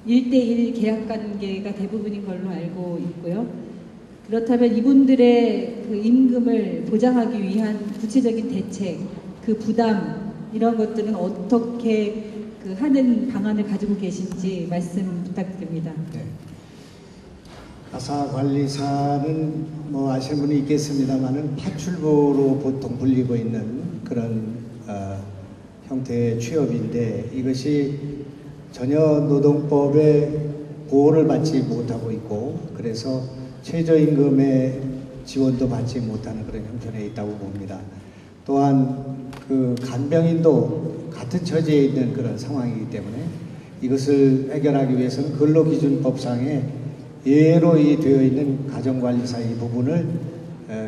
1대1 계약 관계가 대부분인 걸로 알고 있고요. 그렇다면 이분들의 그 임금을 보장하기 위한 구체적인 대책, 그 부담 이런 것들은 어떻게 그 하는 방안을 가지고 계신지 말씀 부탁드립니다. 네. 가사관리사는 뭐 아시는 분이 있겠습니다만은 파출부로 보통 불리고 있는 그런 형태의 취업인데 이것이 전혀 노동법의 보호를 받지 못하고 있고 그래서 최저임금의 지원도 받지 못하는 그런 형편에 있다고 봅니다. 또한 그 간병인도 같은 처지에 있는 그런 상황이기 때문에 이것을 해결하기 위해서는 근로기준법상에 예로 되어 있는 가정관리사 이 부분을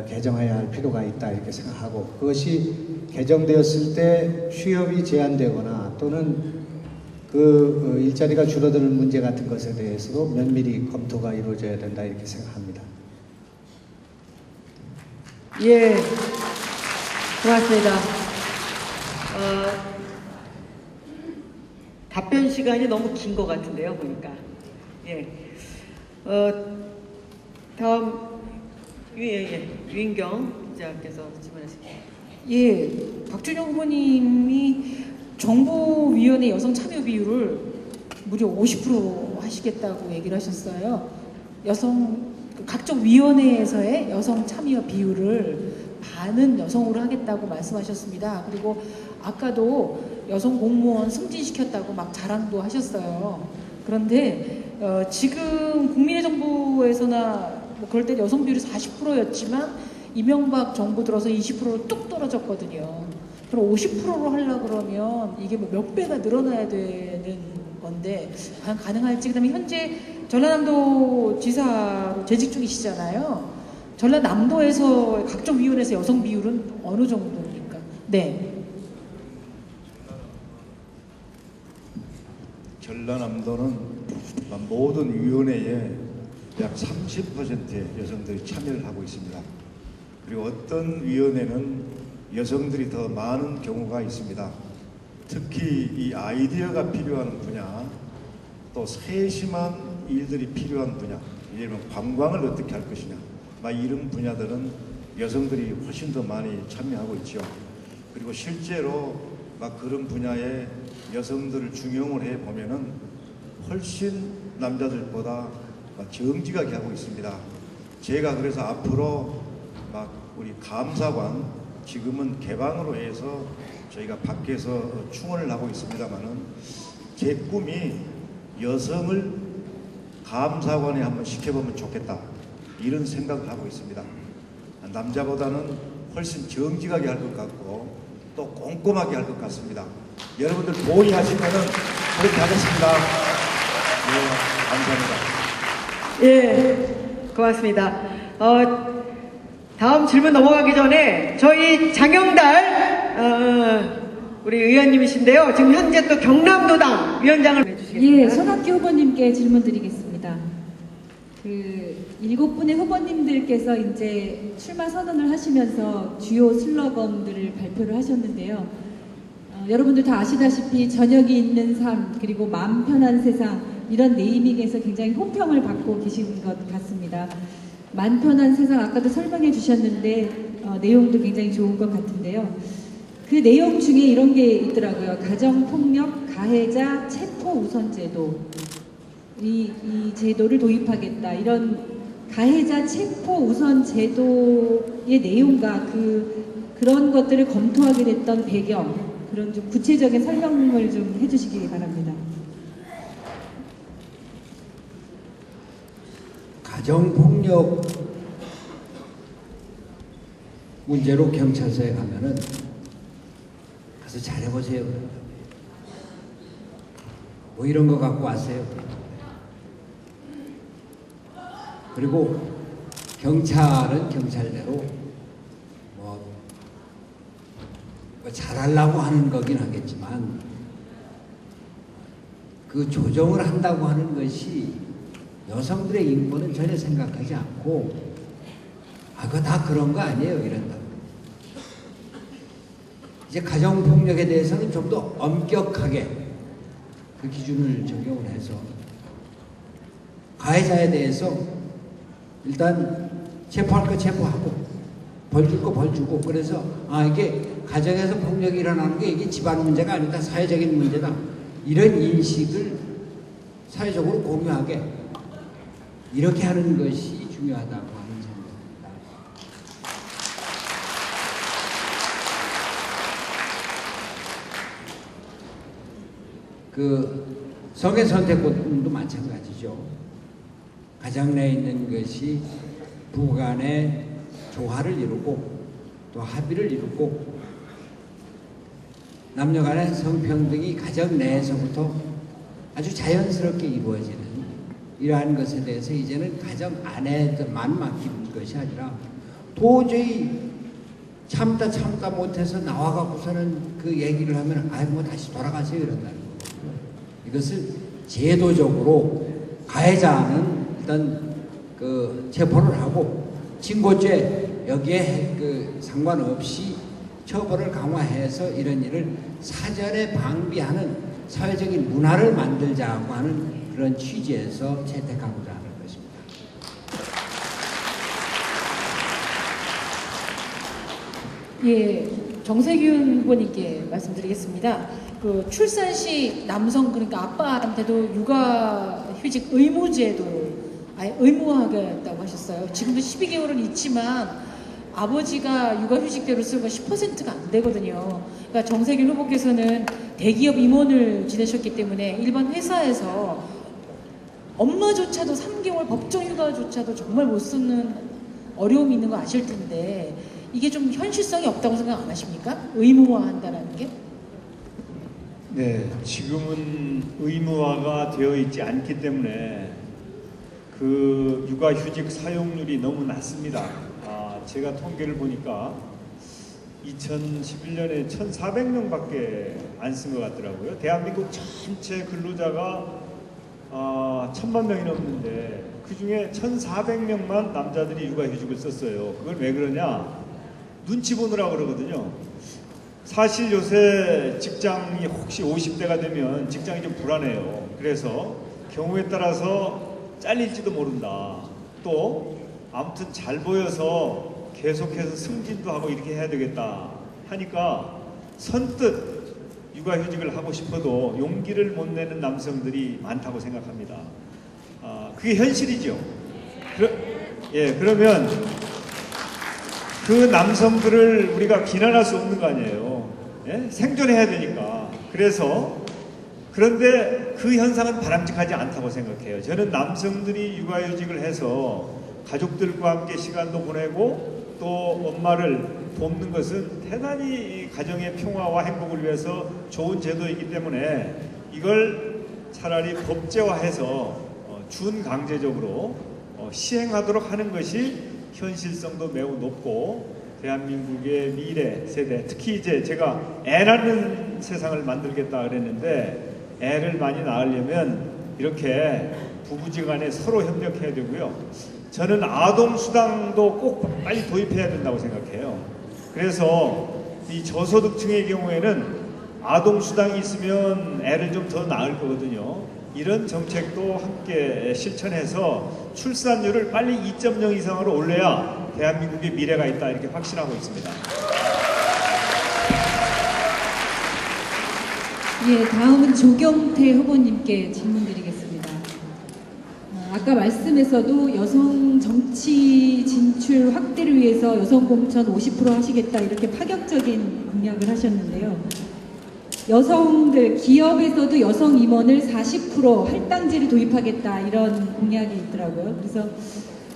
개정해야 할 필요가 있다 이렇게 생각하고, 그것이 개정되었을 때 취업이 제한되거나 또는 그 일자리가 줄어드는 문제 같은 것에 대해서도 면밀히 검토가 이루어져야 된다 이렇게 생각합니다. 예, 고맙습니다. 답변 시간이 너무 긴 것 같은데요, 보니까. 예. 다음, 유인경 기자께서 질문하십니다. 예, 박준영 후보님이 정보위원회 여성 참여 비율을 무려 50% 하시겠다고 얘기를 하셨어요. 각종 위원회에서의 여성 참여 비율을 반은 여성으로 하겠다고 말씀하셨습니다. 그리고 아까도 여성 공무원 승진시켰다고 막 자랑도 하셨어요. 그런데 지금 국민의 정부에서나 뭐 그럴 때 여성 비율이 40%였지만 이명박 정부 들어서 20%로 뚝 떨어졌거든요. 그럼 50%로 하려고 그러면 이게 뭐 몇 배가 늘어나야 되는 건데 과연 가능할지. 그다음에 현재 전라남도 지사로 재직 중이시잖아요. 전라남도에서 각종 위원회에서 여성 비율은 어느 정도입니까? 네. 전라남도는 모든 위원회에 약 30%의 여성들이 참여를 하고 있습니다. 그리고 어떤 위원회는 여성들이 더 많은 경우가 있습니다. 특히 이 아이디어가 필요한 분야, 또 세심한 일들이 필요한 분야, 예를 들면 관광을 어떻게 할 것이냐, 이런 분야들은 여성들이 훨씬 더 많이 참여하고 있죠. 그리고 실제로 그런 분야에 여성들을 중용을 해 보면은 훨씬 남자들보다 정직하게 하고 있습니다. 제가 그래서 앞으로 우리 감사관, 지금은 개방으로 해서 저희가 밖에서 충원을 하고 있습니다만은 제 꿈이 여성을 감사관에 한번 시켜보면 좋겠다, 이런 생각을 하고 있습니다. 남자보다는 훨씬 정직하게 할 것 같고 또 꼼꼼하게 할 것 같습니다. 여러분들 동의하시면은 그렇게 하겠습니다. 네, 감사합니다. 예, 고맙습니다. 다음 질문 넘어가기 전에 저희 장영달 우리 의원님이신데요. 지금 현재 또 경남도당 위원장을 해주시겠습니다. 예, 손학규 후보님께 질문 드리겠습니다. 7분의 후보님들께서 이제 출마 선언을 하시면서 주요 슬로건들을 발표를 하셨는데요. 여러분들 다 아시다시피 저녁이 있는 삶, 그리고 마음 편한 세상, 이런 네이밍에서 굉장히 호평을 받고 계신 것 같습니다. 마음 편한 세상 아까도 설명해 주셨는데 내용도 굉장히 좋은 것 같은데요. 그 내용 중에 이런 게 있더라고요. 가정폭력 가해자 체포 우선제도, 이 제도를 도입하겠다, 이런 가해자 체포 우선 제도의 내용과 그런 것들을 검토하게 됐던 배경, 그런 좀 구체적인 설명을 좀 해주시기 바랍니다. 가정폭력 문제로 경찰서에 가면은 가서 잘해보세요. 뭐 이런 거 갖고 왔어요. 그리고 경찰은 경찰대로 뭐 잘하려고 하는 거긴 하겠지만 그 조정을 한다고 하는 것이 여성들의 인권은 전혀 생각하지 않고 그거 다 그런 거 아니에요, 이런다고. 이제 가정폭력에 대해서는 좀 더 엄격하게 그 기준을 적용을 해서 가해자에 대해서 일단 체포할 거 체포하고 벌 줄 거 벌 주고, 그래서 이게 가정에서 폭력이 일어나는 게 이게 집안 문제가 아니다, 사회적인 문제다, 이런 인식을 사회적으로 공유하게 이렇게 하는 것이 중요하다고 하는 생각입니다. 그 성의 선택권도 마찬가지죠. 가정 내에 있는 것이 부부간의 조화를 이루고 또 합의를 이루고 남녀간의 성평등이 가정 내에서부터 아주 자연스럽게 이루어지는 이러한 것에 대해서 이제는 가정 안에만 맡기는 것이 아니라 도저히 참다 못해서 나와갖고서는 그 얘기를 하면 뭐 다시 돌아가세요 이런다는 거예요. 이것을 제도적으로 가해자는 일단 그 체포를 하고 진고죄 여기에 그 상관없이 처벌을 강화해서 이런 일을 사전에 방비하는 사회적인 문화를 만들자고 하는 그런 취지에서 채택하고자 하는 것입니다. 예, 정세균 후보님께 말씀드리겠습니다. 그 출산 시 남성 그러니까 아빠한테도 육아휴직 의무제도를 아예 의무화하겠다고 하셨어요. 지금도 12개월은 있지만 아버지가 육아휴직대로 쓰고 10%가 안 되거든요. 그러니까 정세균 후보께서는 대기업 임원을 지내셨기 때문에 일반 회사에서 엄마조차도 3개월 법정 휴가조차도 정말 못 쓰는 어려움이 있는 거 아실 텐데 이게 좀 현실성이 없다고 생각 안 하십니까? 의무화한다는 게? 네, 지금은 의무화가 되어 있지 않기 때문에 그 육아휴직 사용률이 너무 낮습니다. 제가 통계를 보니까 2011년에 1,400명밖에 안 쓴 것 같더라고요. 대한민국 전체 근로자가 1,000만 명이 넘는데 그 중에 1,400명만 남자들이 육아휴직을 썼어요. 그걸 왜 그러냐? 눈치 보느라고 그러거든요. 사실 요새 직장이 혹시 50대가 되면 직장이 좀 불안해요. 그래서 경우에 따라서 잘릴지도 모른다. 또 아무튼 잘 보여서 계속해서 승진도 하고 이렇게 해야 되겠다 하니까 선뜻 육아휴직을 하고 싶어도 용기를 못 내는 남성들이 많다고 생각합니다. 그게 현실이죠. 그러면 그 남성들을 우리가 비난할 수 없는 거 아니에요. 예? 생존해야 되니까. 그런데 그 현상은 바람직하지 않다고 생각해요. 저는 남성들이 육아휴직을 해서 가족들과 함께 시간도 보내고 또 엄마를 돕는 것은 대단히 가정의 평화와 행복을 위해서 좋은 제도이기 때문에 이걸 차라리 법제화해서 준강제적으로 시행하도록 하는 것이 현실성도 매우 높고 대한민국의 미래 세대, 특히 이제 제가 애 낳는 세상을 만들겠다 그랬는데 애를 많이 낳으려면 이렇게 부부지간에 서로 협력해야 되고요. 저는 아동수당도 꼭 빨리 도입해야 된다고 생각해요. 그래서 이 저소득층의 경우에는 아동수당이 있으면 애를 좀 더 낳을 거거든요. 이런 정책도 함께 실천해서 출산율을 빨리 2.0 이상으로 올려야 대한민국의 미래가 있다 이렇게 확신하고 있습니다. 예, 다음은 조경태 후보님께 질문드리겠습니다. 아까 말씀에서도 여성 정치 진출 확대를 위해서 여성 공천 50% 하시겠다 이렇게 파격적인 공약을 하셨는데요. 여성들, 기업에서도 여성 임원을 40% 할당제를 도입하겠다 이런 공약이 있더라고요. 그래서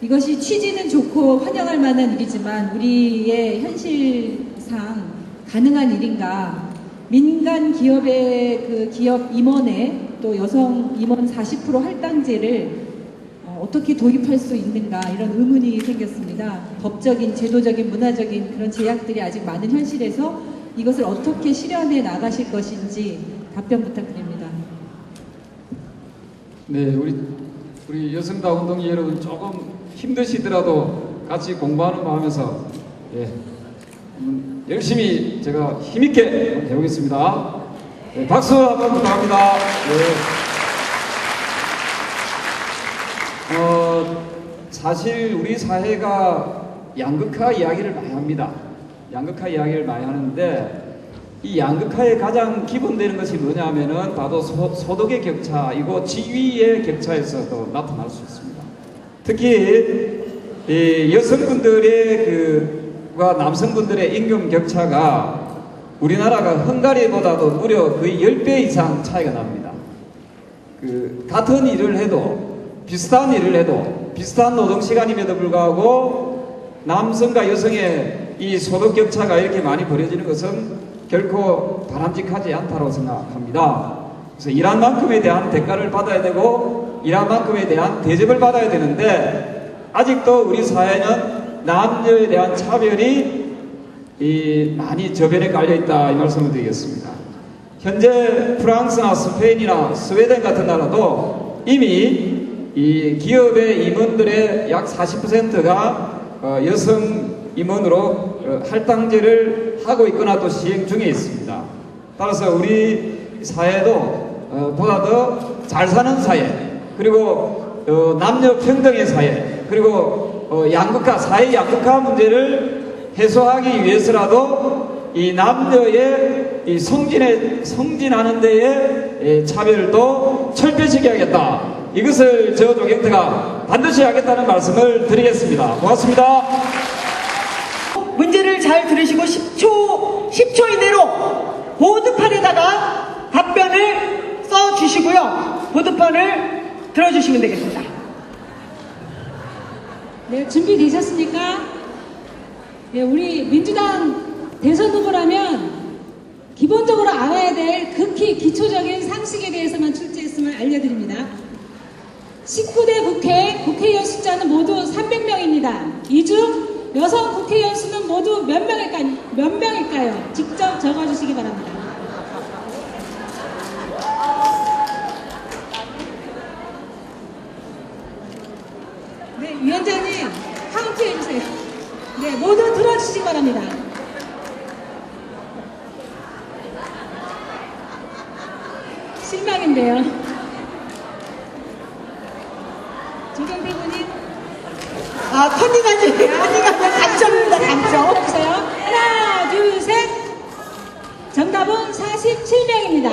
이것이 취지는 좋고 환영할 만한 일이지만 우리의 현실상 가능한 일인가? 민간 기업의 그 기업 임원에 또 여성 임원 40% 할당제를 어떻게 도입할 수 있는가 이런 의문이 생겼습니다. 법적인, 제도적인, 문화적인 그런 제약들이 아직 많은 현실에서 이것을 어떻게 실현해 나가실 것인지 답변 부탁드립니다. 네, 우리 여성당 운동이 여러분 조금 힘드시더라도 같이 공부하는 마음에서 열심히 제가 힘있게 해보겠습니다. 네, 박수 한번 부탁합니다. 사실 우리 사회가 양극화 이야기를 많이 합니다. 양극화 이야기를 많이 하는데 이 양극화의 가장 기본되는 것이 뭐냐면은 바로 소득의 격차이고 지위의 격차에서도 나타날 수 있습니다. 특히 이 여성분들의 과 남성분들의 임금 격차가 우리나라가 헝가리보다도 무려 거의 10배 이상 차이가 납니다. 같은 일을 해도 비슷한 일을 해도 비슷한 노동시간임에도 불구하고 남성과 여성의 이 소득 격차가 이렇게 많이 벌어지는 것은 결코 바람직하지 않다고 생각합니다. 그래서 일한 만큼에 대한 대가를 받아야 되고 일한 만큼에 대한 대접을 받아야 되는데 아직도 우리 사회는 남녀에 대한 차별이 많이 저변에 깔려 있다 이 말씀을 드리겠습니다. 현재 프랑스나 스페인이나 스웨덴 같은 나라도 이미 이 기업의 임원들의 약 40%가 여성 임원으로 할당제를 하고 있거나 또 시행 중에 있습니다. 따라서 우리 사회도 보다 더 잘 사는 사회, 그리고 남녀 평등의 사회, 그리고 양극화, 사회 양극화 문제를 해소하기 위해서라도 이 남녀의 이 성진하는 데에 차별도 철폐시켜야겠다. 이것을 저 조경태가 반드시 하겠다는 말씀을 드리겠습니다. 고맙습니다. 문제를 잘 들으시고 10초 이내로 보드판에다가 답변을 써주시고요. 보드판을 들어주시면 되겠습니다. 네, 준비되셨습니까? 네, 우리 민주당 대선 후보라면 기본적으로 알아야 될 극히 기초적인 상식에 대해서만 출제했음을 알려드립니다. 19대 국회의원 숫자는 모두 300명입니다. 이 중 여성 국회의원 수는 모두 몇 명일까요? 직접 적어주시기 바랍니다. 네, 위원장님 카운트 해주세요. 네, 모두 들어주시기 바랍니다. 실망인데요. 조경태 군님. 컨닝하지. 감점입니다. 감점. 해주세요. 하나, 둘, 셋. 정답은 47명입니다.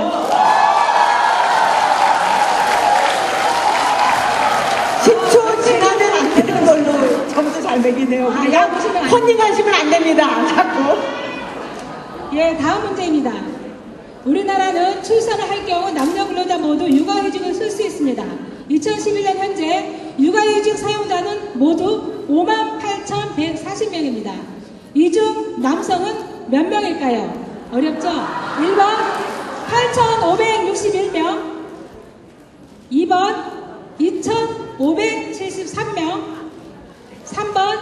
10초 지나면 안 되는 걸로 점수 잘 매기네요. 우리가 컨닝하시면 안 됩니다. 자꾸. 예, 다음 문제입니다. 우리나라는 출산을 할 경우 남녀 근로자 모두 육아휴직을 쓸 수 있습니다. 2011년 현재 육아휴직 사용자는 모두 58,140명입니다. 이 중 남성은 몇 명일까요? 어렵죠? 1번 8,561명, 2번 2,573명, 3번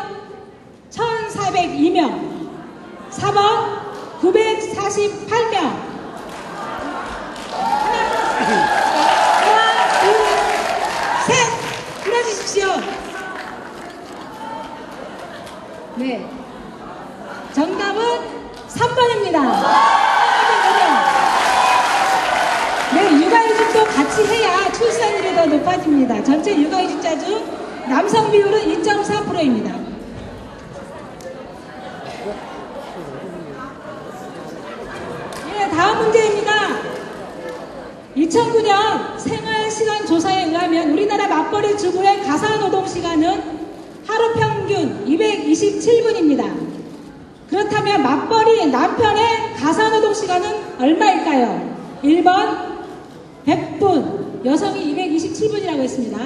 1,402명, 4번 948명. 하나, 둘, 셋! 불러주십시오. 네. 정답은 3번입니다. 네, 육아휴직도 같이 해야 출산율이 더 높아집니다. 전체 육아휴직자 중 남성 비율은 2.4%입니다. 네, 다음 문제입니다. 2009년 생활시간 조사에 의하면 우리나라 맞벌이 주부의 가사노동시간은 하루 평균 227분입니다. 그렇다면 맞벌이 남편의 가사노동시간은 얼마일까요? 1번 100분, 여성이 227분이라고 했습니다.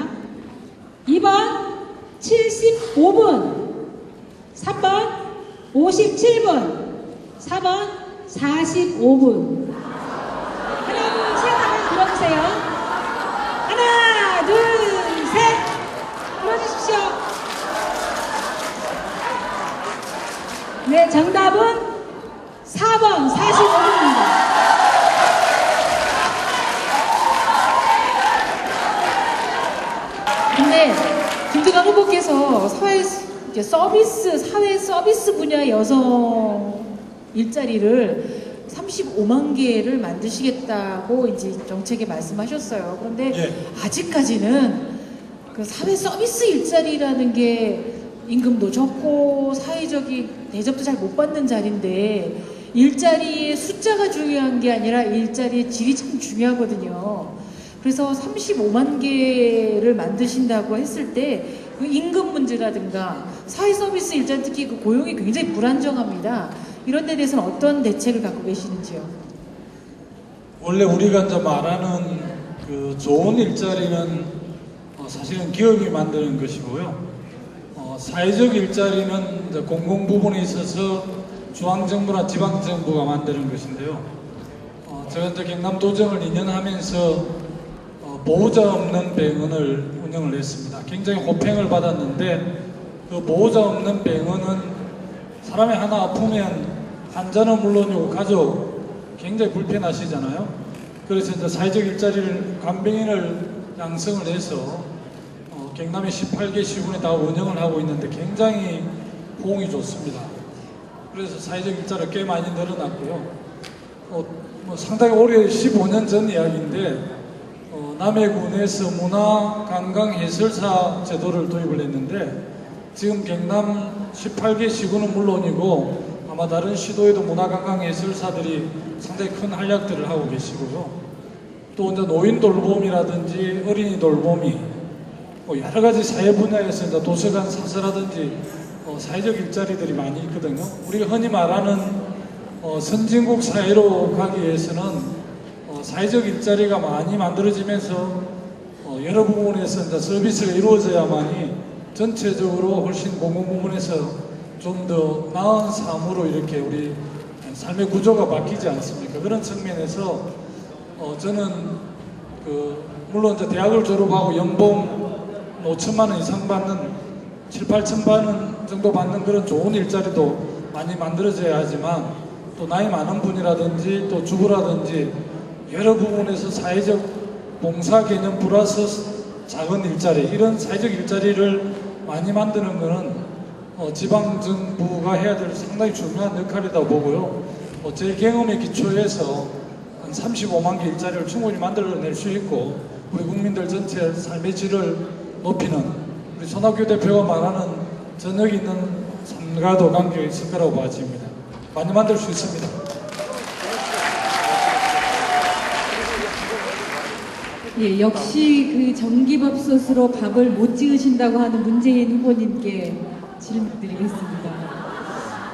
2번 75분, 3번 57분, 4번 45분. 하나, 둘, 셋 하면 들어주세요. 하나, 둘, 셋. 들어주십시오. 네, 정답은 4번 45분입니다. 근데 김두관 후보께서 사회 서비스 분야 여성 일자리를 35만 개를 만드시겠다고 이제 정책에 말씀하셨어요. 그런데 아직까지는 그 사회 서비스 일자리라는 게 임금도 적고 사회적인 대접도 잘 못 받는 자리인데 일자리의 숫자가 중요한 게 아니라 일자리의 질이 참 중요하거든요. 그래서 35만 개를 만드신다고 했을 때 그 임금 문제라든가 사회 서비스 일자리 특히 그 고용이 굉장히 불안정합니다. 이런 데 대해서는 어떤 대책을 갖고 계시는지요? 원래 우리가 이제 말하는 그 좋은 일자리는 사실은 기업이 만드는 것이고요. 사회적 일자리는 이제 공공 부분에 있어서 중앙정부나 지방정부가 만드는 것인데요. 제가 이제 경남도정을 2년 하면서 보호자 없는 병원을 운영을 했습니다. 굉장히 호평을 받았는데 그 보호자 없는 병원은 사람이 하나 아프면 환자는 물론이고 가족 굉장히 불편하시잖아요. 그래서 이제 사회적 일자리를 간병인을 양성을 해서 경남의 18개 시군에 다 운영을 하고 있는데 굉장히 호응이 좋습니다. 그래서 사회적 일자리가 꽤 많이 늘어났고요. 상당히 오래 15년 전 이야기인데 남해군에서 문화관광해설사 제도를 도입을 했는데 지금 경남 18개 시군은 물론이고 아마 다른 시도에도 문화관광해설사들이 상당히 큰 활약들을 하고 계시고요. 또 이제 노인 돌봄이라든지 어린이 돌봄이 여러 가지 사회 분야에서 이제 도서관 사서라든지 사회적 일자리들이 많이 있거든요. 우리가 흔히 말하는 선진국 사회로 가기 위해서는 사회적 일자리가 많이 만들어지면서 여러 부분에서 이제 서비스가 이루어져야만이 전체적으로 훨씬 공공부문에서 좀 더 나은 삶으로 이렇게 우리 삶의 구조가 바뀌지 않습니까? 그런 측면에서 저는 물론 이제 대학을 졸업하고 연봉 5천만 원 이상 받는 7, 8천 원 정도 받는 그런 좋은 일자리도 많이 만들어져야 하지만 또 나이 많은 분이라든지 또 주부라든지 여러 부분에서 사회적 봉사 개념 플러스 작은 일자리 이런 사회적 일자리를 많이 만드는 것은 지방정부가 해야 될 상당히 중요한 역할이라고 보고요. 제 경험에 기초해서 한 35만 개 일자리를 충분히 만들어낼 수 있고 우리 국민들 전체 삶의 질을 높이는 우리 손학규 대표가 말하는 저녁 있는 삶과도 관계가 있을 거라고 봐집니다. 많이 만들 수 있습니다. 예, 역시 그 전기밥솥으로 밥을 못 지으신다고 하는 문재인 후보님께 질문드리겠습니다.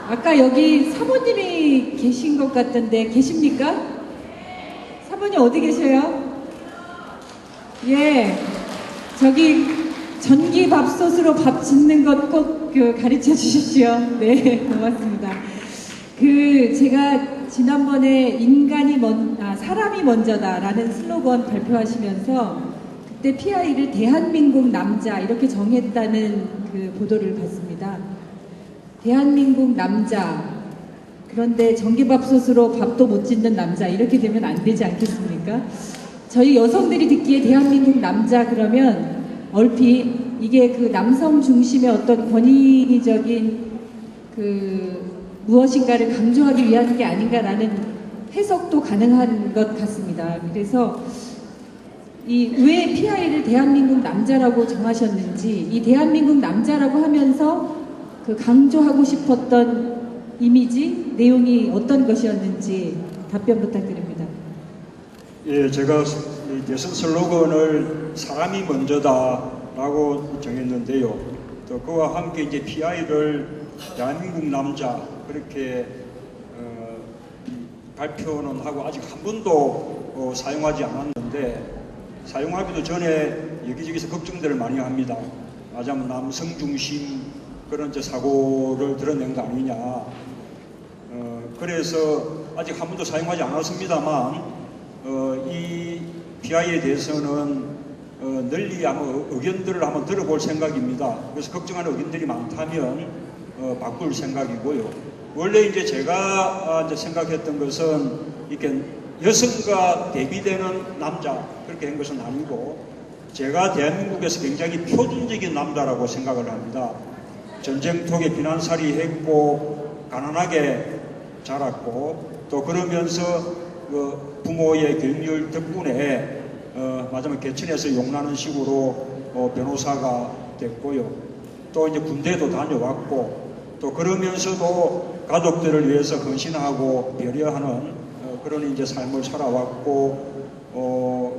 아까 여기 사모님이 계신 것 같던데 계십니까? 사모님 어디 계셔요? 예, 저기 전기밥솥으로 밥 짓는 것 꼭 가르쳐 주십시오. 네, 고맙습니다. 제가 지난번에 사람이 먼저다라는 슬로건 발표하시면서 그때 PI를 대한민국 남자 이렇게 정했다는 그 보도를 봤습니다. 대한민국 남자, 그런데 전기밥솥으로 밥도 못 짓는 남자 이렇게 되면 안 되지 않겠습니까? 저희 여성들이 듣기에 대한민국 남자 그러면 얼핏 이게 그 남성 중심의 어떤 권위적인 무엇인가를 강조하기 위한 게 아닌가라는 해석도 가능한 것 같습니다. 그래서 왜 PI를 대한민국 남자라고 정하셨는지, 이 대한민국 남자라고 하면서 강조하고 싶었던 이미지, 내용이 어떤 것이었는지 답변 부탁드립니다. 예, 제가 대선 슬로건을 사람이 먼저다라고 정했는데요. 또 그와 함께 이제 PI를 대한민국 남자 그렇게 발표는 하고 아직 한 번도 사용하지 않았는데 사용하기도 전에 여기저기서 걱정들을 많이 합니다. 말하자면 남성 중심 그런 사고를 드러낸 거 아니냐. 그래서 아직 한 번도 사용하지 않았습니다만 이 PI에 대해서는 널리 한번 의견들을 한번 들어볼 생각입니다. 그래서 걱정하는 의견들이 많다면 바꿀 생각이고요. 원래 이제 제가 생각했던 것은 이렇게 여성과 대비되는 남자 그렇게 한 것은 아니고 제가 대한민국에서 굉장히 표준적인 남자라고 생각을 합니다. 전쟁통에 비난살이 했고 가난하게 자랐고 또 그러면서 부모의 경륜 덕분에 마지막 개천에서 용나는 식으로 변호사가 됐고요. 또 이제 군대도 다녀왔고 또 그러면서도 가족들을 위해서 헌신하고 배려하는 그런 이제 삶을 살아왔고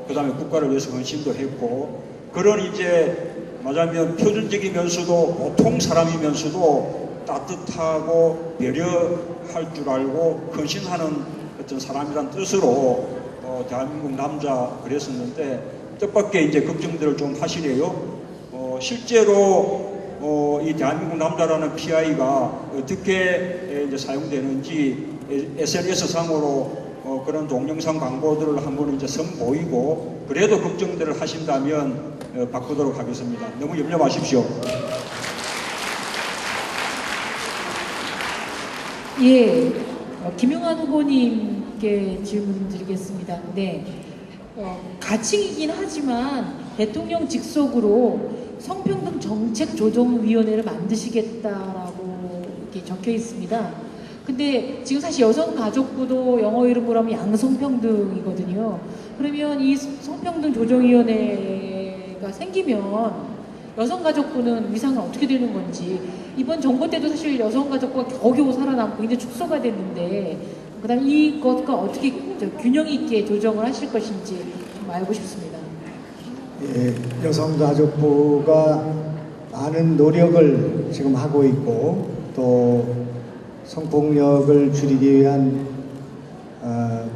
그 다음에 국가를 위해서 헌신도 했고 그런 이제 말하자면 표준적이면서도 보통 사람이면서도 따뜻하고 배려할 줄 알고 헌신하는 어떤 사람이란 뜻으로 대한민국 남자 그랬었는데 뜻밖의 이제 걱정들을 좀 하시네요. 실제로 이 대한민국 남자라는 PI가 어떻게 이제 사용되는지 SNS 상으로 그런 동영상 광고들을 한번 이제 선보이고 그래도 걱정들을 하신다면 바꾸도록 하겠습니다. 너무 염려 마십시오. 예, 김용환 후보님께 질문 드리겠습니다. 네, 가칭이긴 하지만 대통령 직속으로 성평등 정책조정위원회를 만드시겠다라고 이렇게 적혀 있습니다. 근데 지금 사실 여성가족부도 영어 이름으로 하면 양성평등이거든요. 그러면 이 성평등 조정위원회가 생기면 여성가족부는 위상은 어떻게 되는 건지, 이번 정부 때도 사실 여성가족부가 겨우겨우 살아남고 굉장히 축소가 됐는데, 그 다음에 이것과 어떻게 균형 있게 조정을 하실 것인지 좀 알고 싶습니다. 예, 여성가족부가 많은 노력을 지금 하고 있고 또 성폭력을 줄이기 위한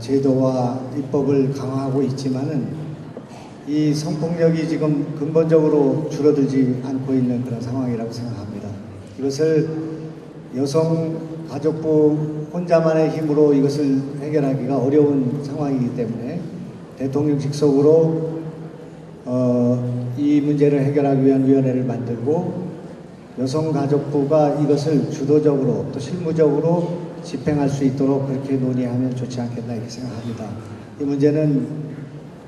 제도와 입법을 강화하고 있지만은 이 성폭력이 지금 근본적으로 줄어들지 않고 있는 그런 상황이라고 생각합니다. 이것을 여성가족부 혼자만의 힘으로 이것을 해결하기가 어려운 상황이기 때문에 대통령 직속으로 이 문제를 해결하기 위한 위원회를 만들고 여성가족부가 이것을 주도적으로 또 실무적으로 집행할 수 있도록 그렇게 논의하면 좋지 않겠나 이렇게 생각합니다. 이 문제는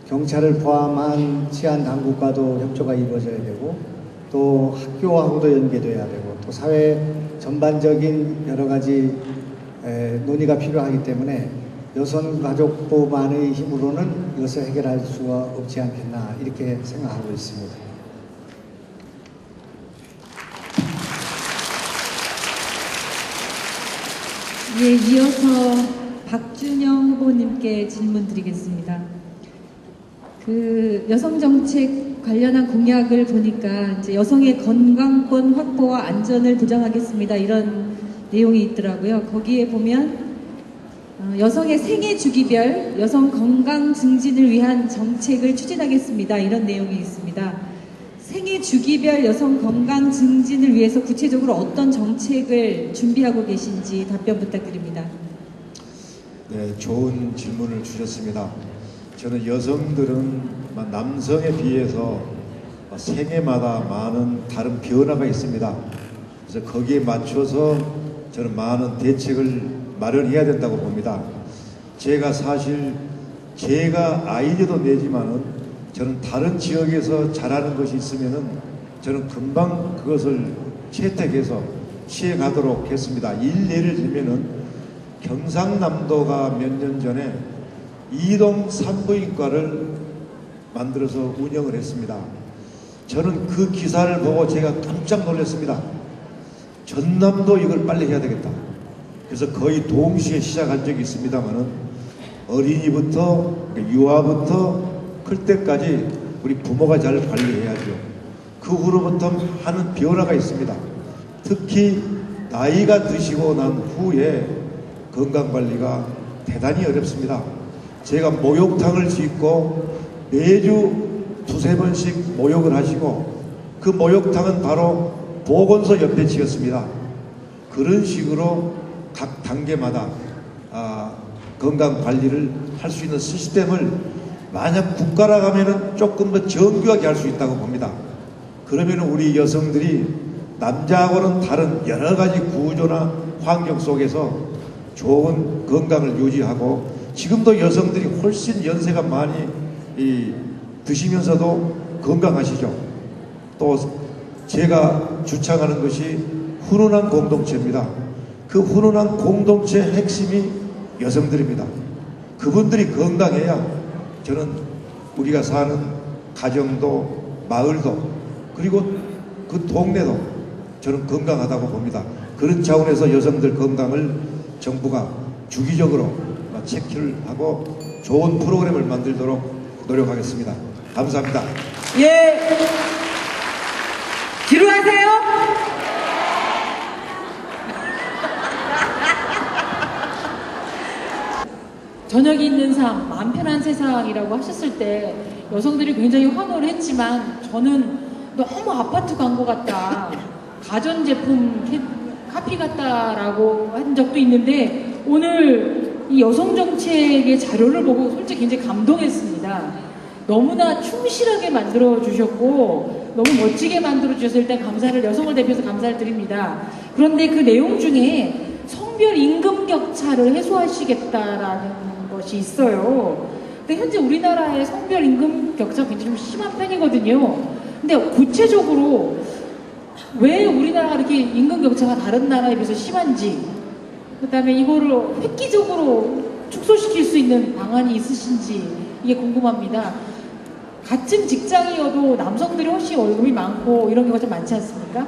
경찰을 포함한 치안 당국과도 협조가 이루어져야 되고 또 학교하고도 연계돼야 되고 또 사회 전반적인 여러 가지 논의가 필요하기 때문에 여성가족부만의 힘으로는 이것을 해결할 수가 없지 않겠나 이렇게 생각하고 있습니다. 예, 이어서 박준영 후보님께 질문 드리겠습니다. 그 여성 정책 관련한 공약을 보니까 이제 여성의 건강권 확보와 안전을 보장하겠습니다. 이런 내용이 있더라고요. 거기에 보면 여성의 생애 주기별 여성 건강 증진을 위한 정책을 추진하겠습니다. 이런 내용이 있습니다. 생애 주기별 여성 건강 증진을 위해서 구체적으로 어떤 정책을 준비하고 계신지 답변 부탁드립니다. 네, 좋은 질문을 주셨습니다. 저는 여성들은 남성에 비해서 생애마다 많은 다른 변화가 있습니다. 그래서 거기에 맞춰서 저는 많은 대책을 마련해야 된다고 봅니다. 제가 사실 제가 아이디어도 내지만은 저는 다른 지역에서 잘하는 것이 있으면은 저는 금방 그것을 채택해서 취해가도록 했습니다. 예를 들면은 경상남도가 몇 년 전에 이동 산부인과를 만들어서 운영을 했습니다. 저는 그 기사를 보고 제가 깜짝 놀랐습니다. 전남도 이걸 빨리 해야 되겠다. 그래서 거의 동시에 시작한 적이 있습니다만은 어린이부터 유아부터 클 때까지 우리 부모가 잘 관리해야죠. 그 후로부터 하는 변화가 있습니다. 특히 나이가 드시고 난 후에 건강관리가 대단히 어렵습니다. 제가 목욕탕을 짓고 매주 두세 번씩 목욕을 하시고 그 목욕탕은 바로 보건소 옆에 지었습니다. 그런 식으로 각 단계마다 건강관리를 할 수 있는 시스템을 만약 국가라 하면은 조금 더 정교하게 할 수 있다고 봅니다. 그러면 우리 여성들이 남자하고는 다른 여러 가지 구조나 환경 속에서 좋은 건강을 유지하고 지금도 여성들이 훨씬 연세가 많이 드시면서도 건강하시죠. 또 제가 주창하는 것이 훈훈한 공동체입니다. 그 훈훈한 공동체의 핵심이 여성들입니다. 그분들이 건강해야 저는 우리가 사는 가정도 마을도 그리고 그 동네도 저는 건강하다고 봅니다. 그런 차원에서 여성들 건강을 정부가 주기적으로 체크를 하고 좋은 프로그램을 만들도록 노력하겠습니다. 감사합니다. 예. 지루하세요? 저녁이 있는 삶, 마음 편한 세상이라고 하셨을 때 여성들이 굉장히 환호를 했지만 저는 너무 아파트 광고 같다, 가전제품 카피 같다라고 한 적도 있는데 오늘 이 여성 정책의 자료를 보고 솔직히 굉장히 감동했습니다. 너무나 충실하게 만들어 주셨고 너무 멋지게 만들어 주셔서 일단 감사를, 여성을 대표해서 감사를 드립니다. 그런데 그 내용 중에 성별 임금 격차를 해소하시겠다라는 것이 있어요. 근데 현재 우리나라의 성별 임금 격차가 굉장히 좀 심한 편이거든요. 근데 구체적으로 왜 우리나라가 이렇게 임금 격차가 다른 나라에 비해서 심한지, 그 다음에 이거를 획기적으로 축소시킬 수 있는 방안이 있으신지 이게 궁금합니다. 같은 직장이어도 남성들이 훨씬 월급이 많고 이런 경우가 좀 많지 않습니까?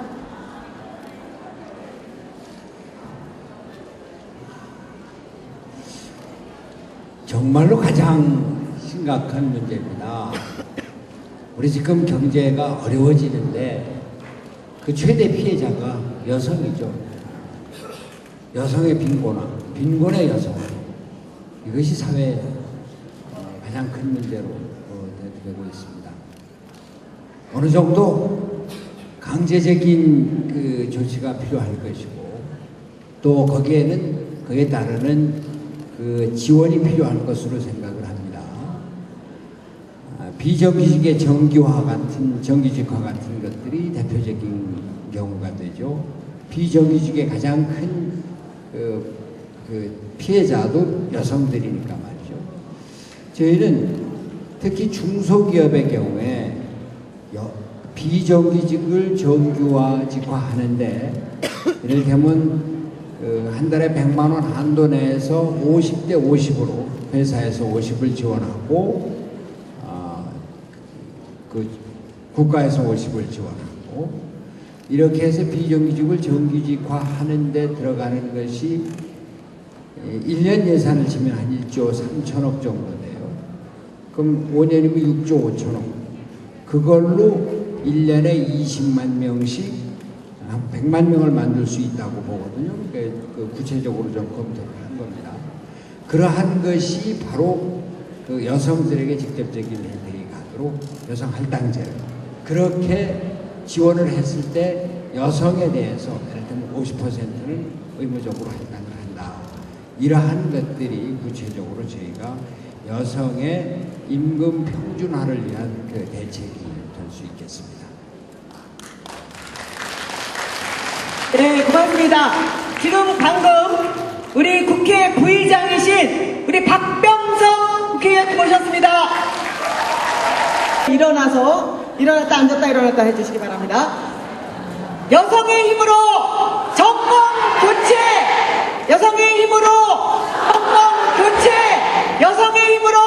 정말로 가장 심각한 문제입니다. 우리 지금 경제가 어려워지는데 그 최대 피해자가 여성이죠. 여성의 빈곤의 여성. 이것이 사회의 가장 큰 문제로 되고 있습니다. 어느 정도 강제적인 그 조치가 필요할 것이고, 또 거기에 따르는 그 지원이 필요할 것으로 생각을 합니다. 비정규직의 정규직화 같은 것들이 대표적인 경우가 되죠. 비정규직의 가장 큰 그 피해자도 여성들이니까 말이죠. 저희는 특히 중소기업의 경우에 비정규직을 정규직화하는데, 예를 들면 한 달에 100만 원 한도 내에서 50대 50으로 회사에서 50을 지원하고 그 국가에서 50을 지원하고, 이렇게 해서 비정규직을 정규직화하는 데 들어가는 것이 1년 예산을 치면 한 1조 3천억 정도 돼요. 그럼 5년이면 6조 5천억. 그걸로 1년에 20만 명씩 한 100만 명을 만들 수 있다고 보거든요. 그 구체적으로 좀 검토를 한 겁니다. 그러한 것이 바로 그 여성들에게 직접적인 혜택이 가도록 여성 할당제를 그렇게 지원을 했을 때 여성에 대해서 예를 들면 50%는 의무적으로 할당을 한다. 이러한 것들이 구체적으로 저희가 여성의 임금 평준화를 위한 그 대책이 될 수 있겠습니다. 네, 고맙습니다. 지금 방금 우리 국회 부의장이신 우리 박병석 국회의원 모셨습니다. 일어났다 앉았다 일어났다 해주시기 바랍니다. 여성의 힘으로 정권 교체! 여성의 힘으로 정권 교체! 여성의 힘으로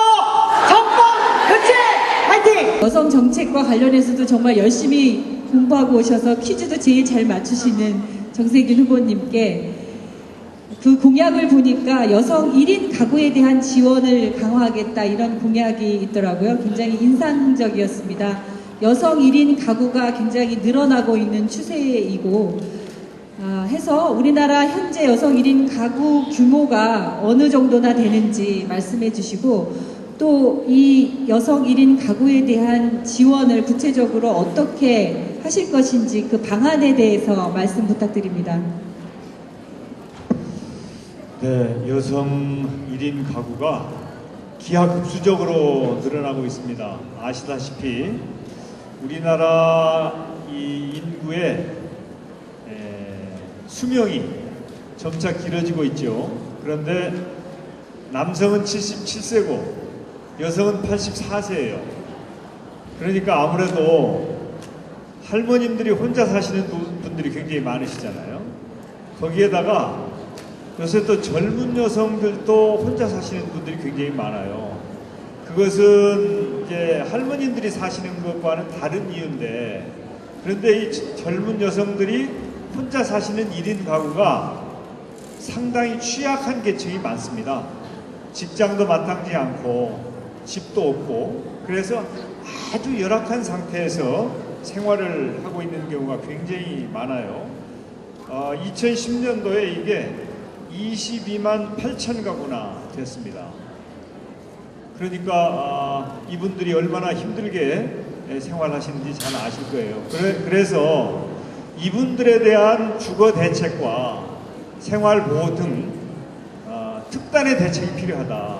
정권 교체! 화이팅! 여성 정책과 관련해서도 정말 열심히 공부하고 오셔서 퀴즈도 제일 잘 맞추시는 정세균 후보님께 그 공약을 보니까 여성 1인 가구에 대한 지원을 강화하겠다 이런 공약이 있더라고요. 굉장히 인상적이었습니다. 여성 1인 가구가 굉장히 늘어나고 있는 추세이고 해서 우리나라 현재 여성 1인 가구 규모가 어느 정도나 되는지 말씀해 주시고 또 이 여성 1인 가구에 대한 지원을 구체적으로 어떻게 하실 것인지 그 방안에 대해서 말씀 부탁드립니다. 네, 여성 1인 가구가 기하급수적으로 늘어나고 있습니다. 아시다시피 우리나라 이 인구의 수명이 점차 길어지고 있죠. 그런데 남성은 77세고 여성은 84세예요. 그러니까 아무래도 할머님들이 혼자 사시는 분들이 굉장히 많으시잖아요. 거기에다가 요새 또 젊은 여성들도 혼자 사시는 분들이 굉장히 많아요. 그것은 이제 할머님들이 사시는 것과는 다른 이유인데, 그런데 이 젊은 여성들이 혼자 사시는 1인 가구가 상당히 취약한 계층이 많습니다. 직장도 마땅치 않고 집도 없고, 그래서 아주 열악한 상태에서 생활을 하고 있는 경우가 굉장히 많아요. 2010년도에 이게 22만 8천 가구나 됐습니다. 그러니까 이분들이 얼마나 힘들게 생활하시는지 잘 아실 거예요. 그래서 이분들에 대한 주거 대책과 생활 보호 등 특단의 대책이 필요하다.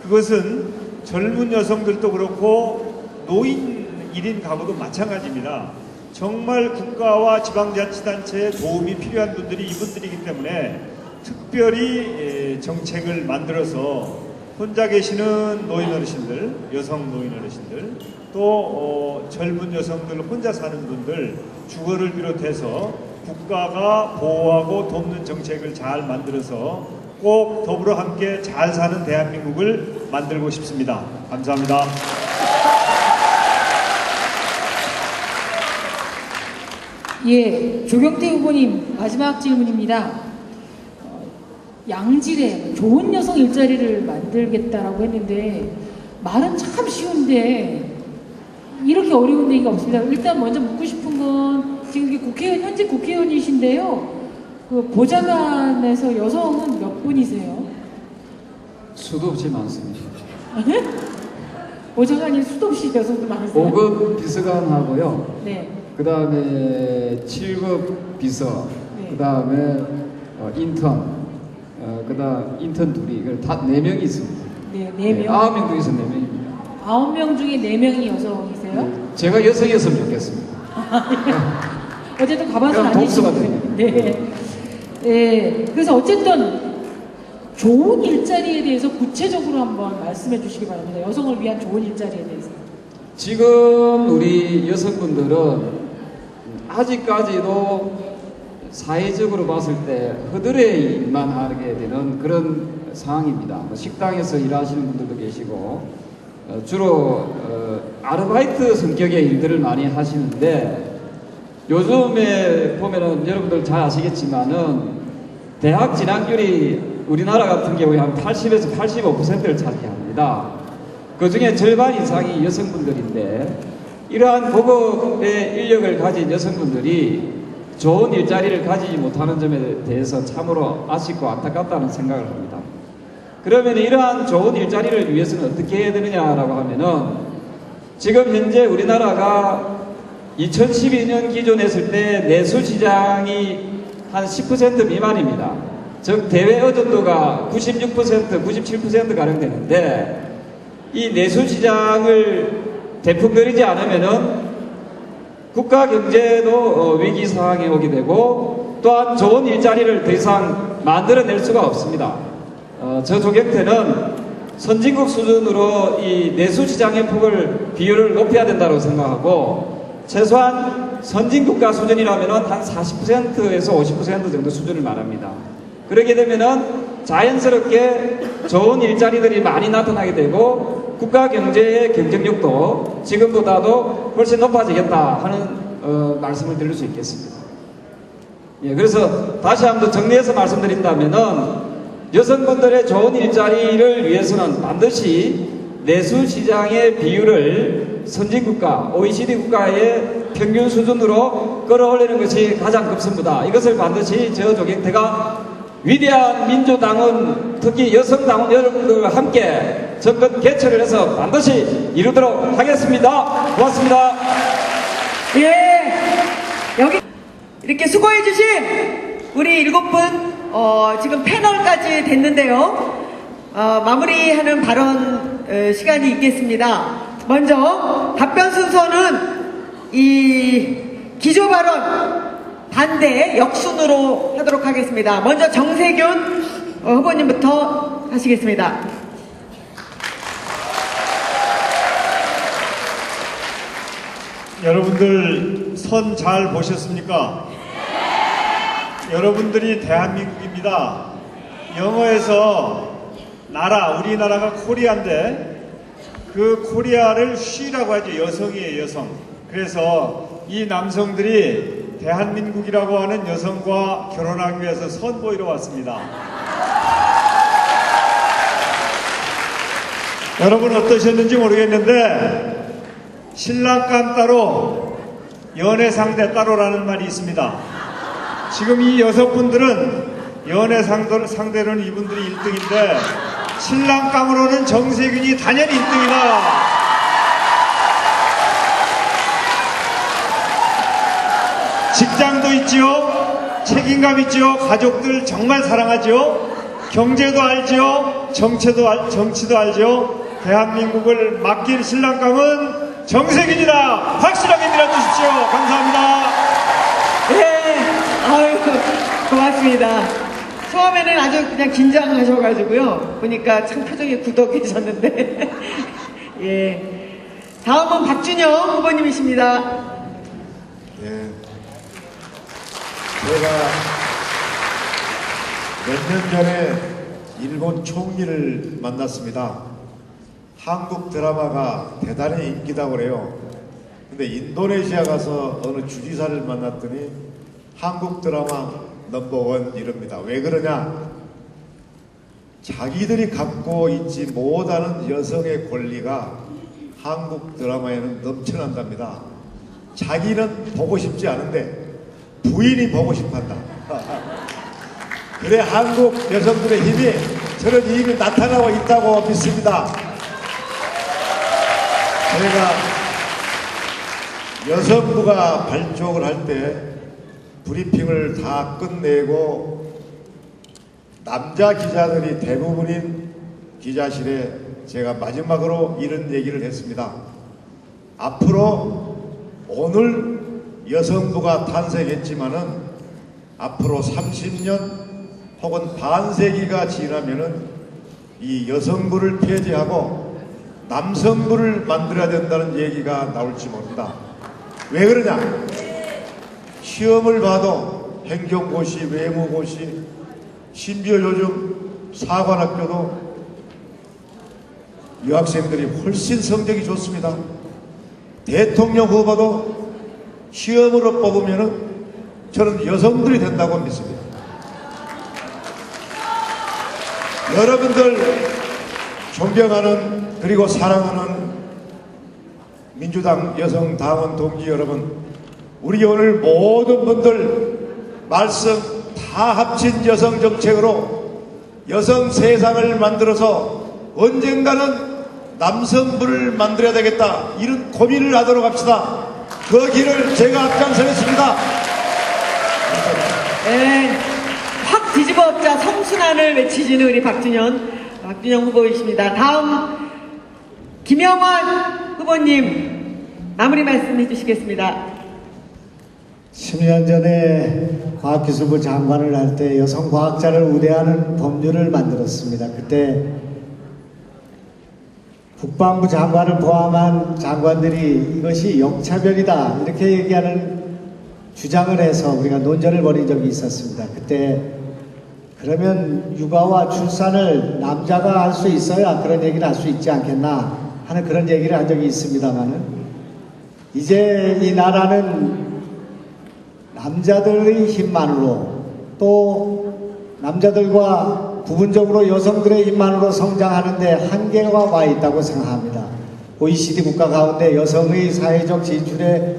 그것은 젊은 여성들도 그렇고 노인 1인 가구도 마찬가지입니다. 정말 국가와 지방자치단체의 도움이 필요한 분들이 이분들이기 때문에 특별히 정책을 만들어서 혼자 계시는 노인 어르신들, 여성 노인 어르신들, 또 젊은 여성들 혼자 사는 분들, 주거를 비롯해서 국가가 보호하고 돕는 정책을 잘 만들어서 꼭 더불어 함께 잘 사는 대한민국을 만들고 싶습니다. 감사합니다. 예, 조경태 후보님 마지막 질문입니다. 양질의 좋은 여성 일자리를 만들겠다라고 했는데 말은 참 쉬운데 이렇게 어려운 얘기가 없습니다. 일단 먼저 묻고 싶은 건 지금 이게 국회의원, 현재 국회의원이신데요. 그 보좌관에서 여성은 몇 분이세요? 수도 없이 많습니다. 보좌관이 수도 없이 여성도 많으세요? 5급 비서관하고요. 네. 그 다음에 7급 비서, 네. 그 다음에 인턴, 그 다음 인턴 둘이, 다 4명이 있습니다. 네, 4명. 9명 중에서 4명입니다. 9명 중에 4명이 여성이세요? 제가 여성이었으면 좋겠습니다. 어쨌든 가봐서 그럼 독서가 아니시죠? 네. 네. 그래서 어쨌든 좋은 일자리에 대해서 구체적으로 한번 말씀해 주시기 바랍니다. 여성을 위한 좋은 일자리에 대해서. 지금 우리 여성분들은 아직까지도 사회적으로 봤을 때 허들의 일만 하게 되는 그런 상황입니다. 식당에서 일하시는 분들도 계시고 주로 아르바이트 성격의 일들을 많이 하시는데 요즘에 보면은 여러분들 잘 아시겠지만은 대학 진학률이 우리나라 같은 경우에 한 80에서 85%를 차지합니다. 그 중에 절반 이상이 여성분들인데 이러한 고급의 인력을 가진 여성분들이 좋은 일자리를 가지지 못하는 점에 대해서 참으로 아쉽고 안타깝다는 생각을 합니다. 그러면 이러한 좋은 일자리를 위해서는 어떻게 해야 되느냐라고 하면은 지금 현재 우리나라가 2012년 기준했을 때 내수 시장이 한 10% 미만입니다. 즉 대외 의존도가 96%, 97% 가량 되는데 이 내수 시장을 대폭거리지 않으면은 국가 경제도 위기 상황에 오게 되고 또한 좋은 일자리를 더 이상 만들어낼 수가 없습니다. 저 조경태는 선진국 수준으로 이 내수 시장의 폭을 비율을 높여야 된다고 생각하고 최소한 선진국가 수준이라면 한 40%에서 50% 정도 수준을 말합니다. 그러게 되면은 자연스럽게 좋은 일자리들이 많이 나타나게 되고 국가 경제의 경쟁력도 지금보다도 훨씬 높아지겠다 하는 말씀을 드릴 수 있겠습니다. 예, 그래서 다시 한번 정리해서 말씀드린다면은 여성분들의 좋은 일자리를 위해서는 반드시 내수 시장의 비율을 선진국가, OECD 국가의 평균 수준으로 끌어올리는 것이 가장 급선무다. 이것을 반드시 저 조경태가 위대한 민주당은 특히 여성당원 여러분들과 함께 정권 개최를 해서 반드시 이루도록 하겠습니다. 고맙습니다. 예, 여기 이렇게 수고해 주신 우리 7분 지금 패널까지 됐는데요. 마무리하는 발언 시간이 있겠습니다. 먼저 답변 순서는 이 기조 발언 반대 역순으로 하도록 하겠습니다. 먼저 정세균 후보님부터 하시겠습니다. 여러분들 선 잘 보셨습니까? 여러분들이 대한민국입니다. 영어에서 나라, 우리나라가 코리아인데 그 코리아를 쉬라고 하죠. 여성이에요, 여성. 그래서 이 남성들이 대한민국이라고 하는 여성과 결혼하기 위해서 선보이러 왔습니다. 여러분 어떠셨는지 모르겠는데 신랑감 따로 연애 상대 따로라는 말이 있습니다. 지금 이 여성분들은 연애 상대로는 이분들이 1등인데 신랑감으로는 정세균이 단연히 1등이다. 직장도 있지요. 책임감 있지요. 가족들 정말 사랑하지요. 경제도 알지요, 정치도 알지요. 대한민국을 맡길 신랑감은 정세균이다. 확실하게 밀어주십시오. 감사합니다. 네, 아유, 고맙습니다. 처음에는 아주 그냥 긴장하셔가지고요. 보니까 참 표정이 굳어 계셨는데. 예. 다음은 박준영 후보님이십니다. 예. 제가 몇 년 전에 일본 총리를 만났습니다. 한국 드라마가 대단히 인기다고 그래요. 근데 인도네시아 가서 어느 주지사를 만났더니 한국 드라마 넘버원 이럽니다. 왜 그러냐? 자기들이 갖고 있지 못하는 여성의 권리가 한국 드라마에는 넘쳐난답니다. 자기는 보고 싶지 않은데 부인이 보고 싶한다. 그래 한국 여성들의 힘이 저런 힘이 나타나고 있다고 믿습니다. 제가 여성부가 발족을 할 때 브리핑을 다 끝내고 남자 기자들이 대부분인 기자실에 제가 마지막으로 이런 얘기를 했습니다. 앞으로 오늘 여성부가 탄생했지만은 앞으로 30년 혹은 반세기가 지나면은 이 여성부를 폐지하고 남성부를 만들어야 된다는 얘기가 나올지 모른다. 왜 그러냐? 시험을 봐도 행정고시, 외무고시, 심지어 요즘 사관학교도 여학생들이 훨씬 성적이 좋습니다. 대통령 후보도 시험으로 뽑으면은 저는 여성들이 된다고 믿습니다. 여러분들 존경하는 그리고 사랑하는 민주당 여성 당원 동지 여러분, 우리 오늘 모든 분들 말씀 다 합친 여성 정책으로 여성 세상을 만들어서 언젠가는 남성부를 만들어야 되겠다, 이런 고민을 하도록 합시다. 그 길을 제가 앞장서겠습니다. 네, 확 뒤집어 엎자 성순환을 외치시는 우리 박준영 후보이십니다. 다음 김영환 후보님 마무리 말씀해 주시겠습니다. 10년 전에 과학기술부 장관을 할 때 여성 과학자를 우대하는 법률을 만들었습니다. 그때 국방부 장관을 포함한 장관들이 이것이 역차별이다 이렇게 얘기하는 주장을 해서 우리가 논쟁을 벌인 적이 있었습니다. 그때 그러면 육아와 출산을 남자가 할 수 있어야 그런 얘기를 할 수 있지 않겠나 하는 그런 얘기를 한 적이 있습니다만은, 이제 이 나라는 남자들의 힘만으로 또 남자들과 부분적으로 여성들의 힘만으로 성장하는데 한계가 와 있다고 생각합니다. OECD 국가 가운데 여성의 사회적 진출의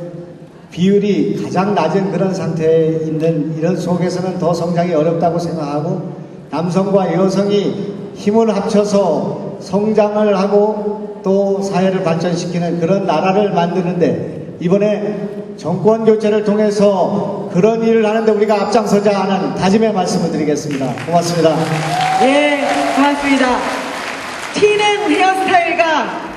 비율이 가장 낮은 그런 상태에 있는 이런 속에서는 더 성장이 어렵다고 생각하고, 남성과 여성이 힘을 합쳐서 성장을 하고 또 사회를 발전시키는 그런 나라를 만드는데, 이번에 정권 교체를 통해서 그런 일을 하는데 우리가 앞장서자 하는 다짐의 말씀을 드리겠습니다. 고맙습니다. 예, 고맙습니다. 튀는 헤어스타일과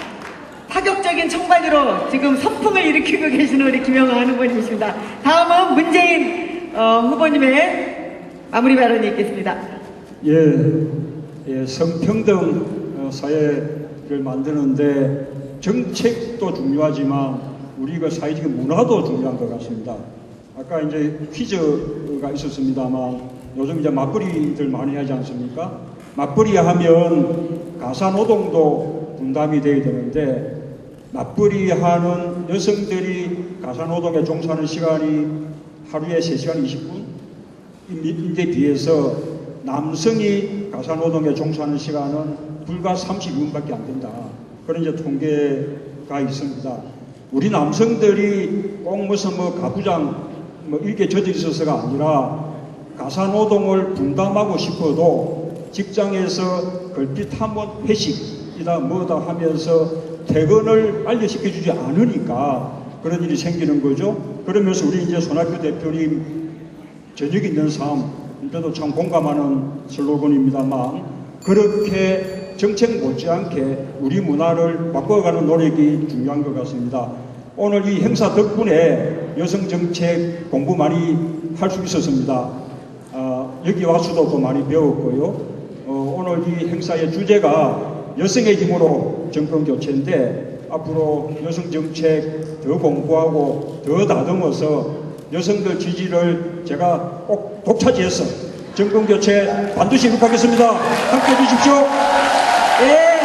파격적인 청바지로 지금 선풍을 일으키고 계시는 우리 김영환 후보님이십니다. 다음은 문재인 후보님의 마무리 발언이 있겠습니다. 성평등 사회를 만드는데 정책도 중요하지만 우리가 사회적인 문화도 중요한 것 같습니다. 아까 이제 퀴즈가 있었습니다만 요즘 이제 맞벌이들 많이 하지 않습니까? 맞벌이 하면 가사노동도 분담이 돼야 되는데, 맞벌이 하는 여성들이 가사노동에 종사하는 시간이 하루에 3시간 20분인데 비해서 남성이 가사노동에 종사하는 시간은 불과 32분밖에 안 된다. 그런 이제 통계가 있습니다. 우리 남성들이 꼭 무슨 가부장 이렇게 젖어 있어서가 아니라 가사노동을 분담하고 싶어도 직장에서 걸핏 한번 회식이다 뭐다 하면서 퇴근을 알려시켜주지 않으니까 그런 일이 생기는 거죠. 그러면서 우리 이제 손학규 대표님 저녁 있는 삶, 저도 참 공감하는 슬로건입니다만 그렇게 정책 못지않게 우리 문화를 바꿔가는 노력이 중요한 것 같습니다. 오늘 이 행사 덕분에 여성 정책 공부 많이 할 수 있었습니다. 여기 와서도 또 많이 배웠고요. 오늘 이 행사의 주제가 여성의 힘으로 정권 교체인데 앞으로 여성 정책 더 공부하고 더 다듬어서 여성들 지지를 제가 꼭 독차지해서 정권 교체 반드시 이룩하겠습니다. 함께 해주십시오. 네.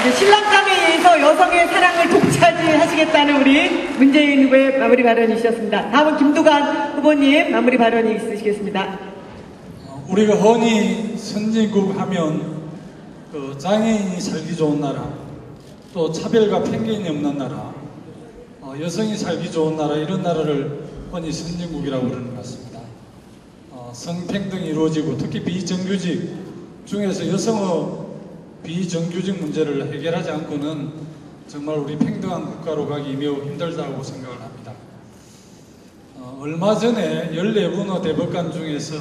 이제 신랑감에 의해서 여성의 사랑을 독차지하시겠다는 우리 문재인 후보의 마무리 발언이셨습니다. 다음은 김두관 후보님 마무리 발언이 있으시겠습니다. 우리가 흔히 선진국 하면 그 장애인이 살기 좋은 나라, 또 차별과 편견이 없는 나라, 여성이 살기 좋은 나라, 이런 나라를 흔히 선진국이라고 그러는 것 같습니다. 성평등이 이루어지고 특히 비정규직 중에서 여성의 비정규직 문제를 해결하지 않고는 정말 우리 평등한 국가로 가기 매우 힘들다고 생각을 합니다. 얼마 전에 14분의 대법관 중에서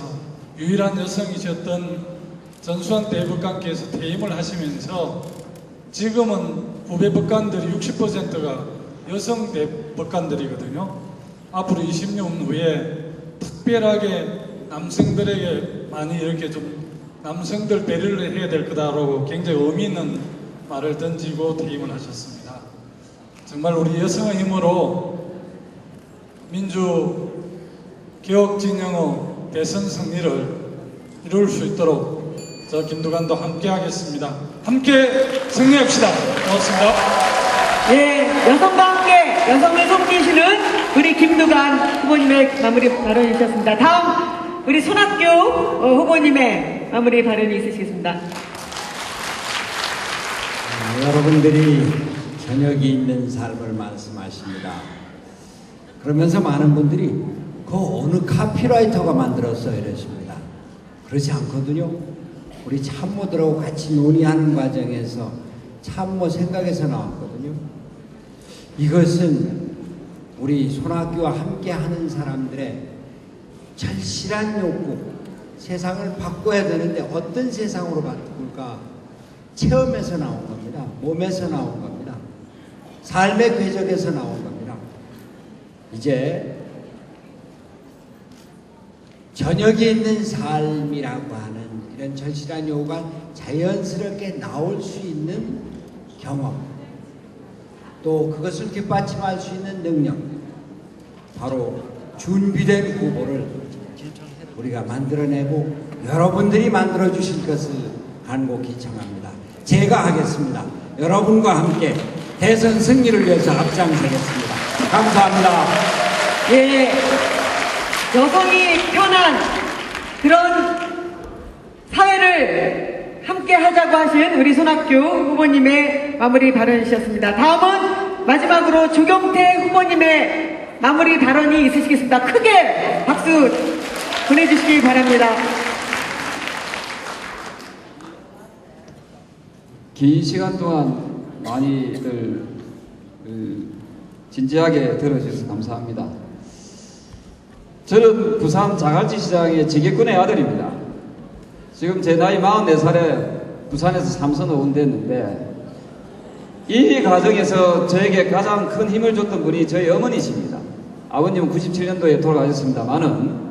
유일한 여성이셨던 전수환 대법관께서 퇴임을 하시면서 지금은 후배 법관들이 60%가 여성 대법관들이거든요. 앞으로 20년 후에 특별하게 남성들에게 많이 이렇게 좀 남성들 배려를 해야 될 거다라고 굉장히 의미 있는 말을 던지고 퇴임을 하셨습니다. 정말 우리 여성의 힘으로 민주 개혁 진영의 대선 승리를 이룰 수 있도록 저 김두관도 함께 하겠습니다. 함께 승리합시다. 고맙습니다. 예, 여성과 함께 여성을 섬기시는 우리 김두관 후보님의 마무리 발언이셨습니다. 다음 우리 손학규 후보님의 마무리 발언이 있으시겠습니다. 여러분들이 저녁이 있는 삶을 말씀하십니다. 그러면서 많은 분들이 그 어느 카피라이터가 만들었어 이러십니다. 그렇지 않거든요. 우리 참모들하고 같이 논의하는 과정에서 참모 생각에서 나왔거든요. 이것은 우리 손학규와 함께 하는 사람들의 절실한 욕구, 세상을 바꿔야 되는데 어떤 세상으로 바꿀까? 체험에서 나온 겁니다. 몸에서 나온 겁니다. 삶의 궤적에서 나온 겁니다. 이제 저녁이 있는 삶이라고 하는 이런 절실한 요구가 자연스럽게 나올 수 있는 경험, 또 그것을 뒷받침할 수 있는 능력, 바로 준비된 후보를 우리가 만들어내고 여러분들이 만들어주실 것을 간곡히 청합니다. 제가 하겠습니다. 여러분과 함께 대선 승리를 위해서 앞장서겠습니다. 감사합니다. 예, 여성이 편한 그런 사회를 함께 하자고 하신 우리 손학규 후보님의 마무리 발언이셨습니다. 다음은 마지막으로 조경태 후보님의 마무리 발언이 있으시겠습니다. 크게 박수 보내주시기 바랍니다. 긴 시간 동안 많이들 진지하게 들어주셔서 감사합니다. 저는 부산 자갈치 시장의 지게꾼의 아들입니다. 지금 제 나이 44살에 부산에서 삼선 의원됐는데 이 과정에서 저에게 가장 큰 힘을 줬던 분이 저희 어머니십니다. 아버님은 97년도에 돌아가셨습니다만은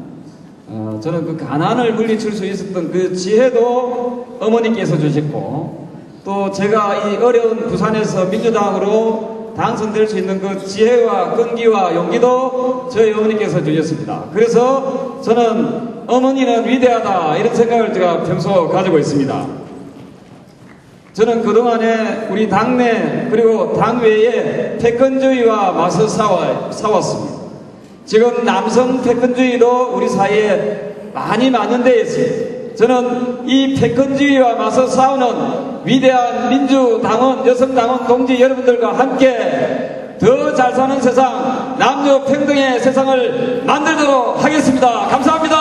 저는 그 가난을 물리칠 수 있었던 그 지혜도 어머니께서 주셨고, 또 제가 이 어려운 부산에서 민주당으로 당선될 수 있는 그 지혜와 끈기와 용기도 저희 어머니께서 주셨습니다. 그래서 저는 어머니는 위대하다 이런 생각을 제가 평소 가지고 있습니다. 저는 그동안에 우리 당내 그리고 당외에 패권주의와 맞서 싸웠습니다. 지금 남성 패권주의도 우리 사이에 많이 만연되어 있습니다. 저는 이 패권주의와 맞서 싸우는 위대한 민주당원, 여성당원 동지 여러분들과 함께 더 잘 사는 세상, 남녀 평등의 세상을 만들도록 하겠습니다. 감사합니다.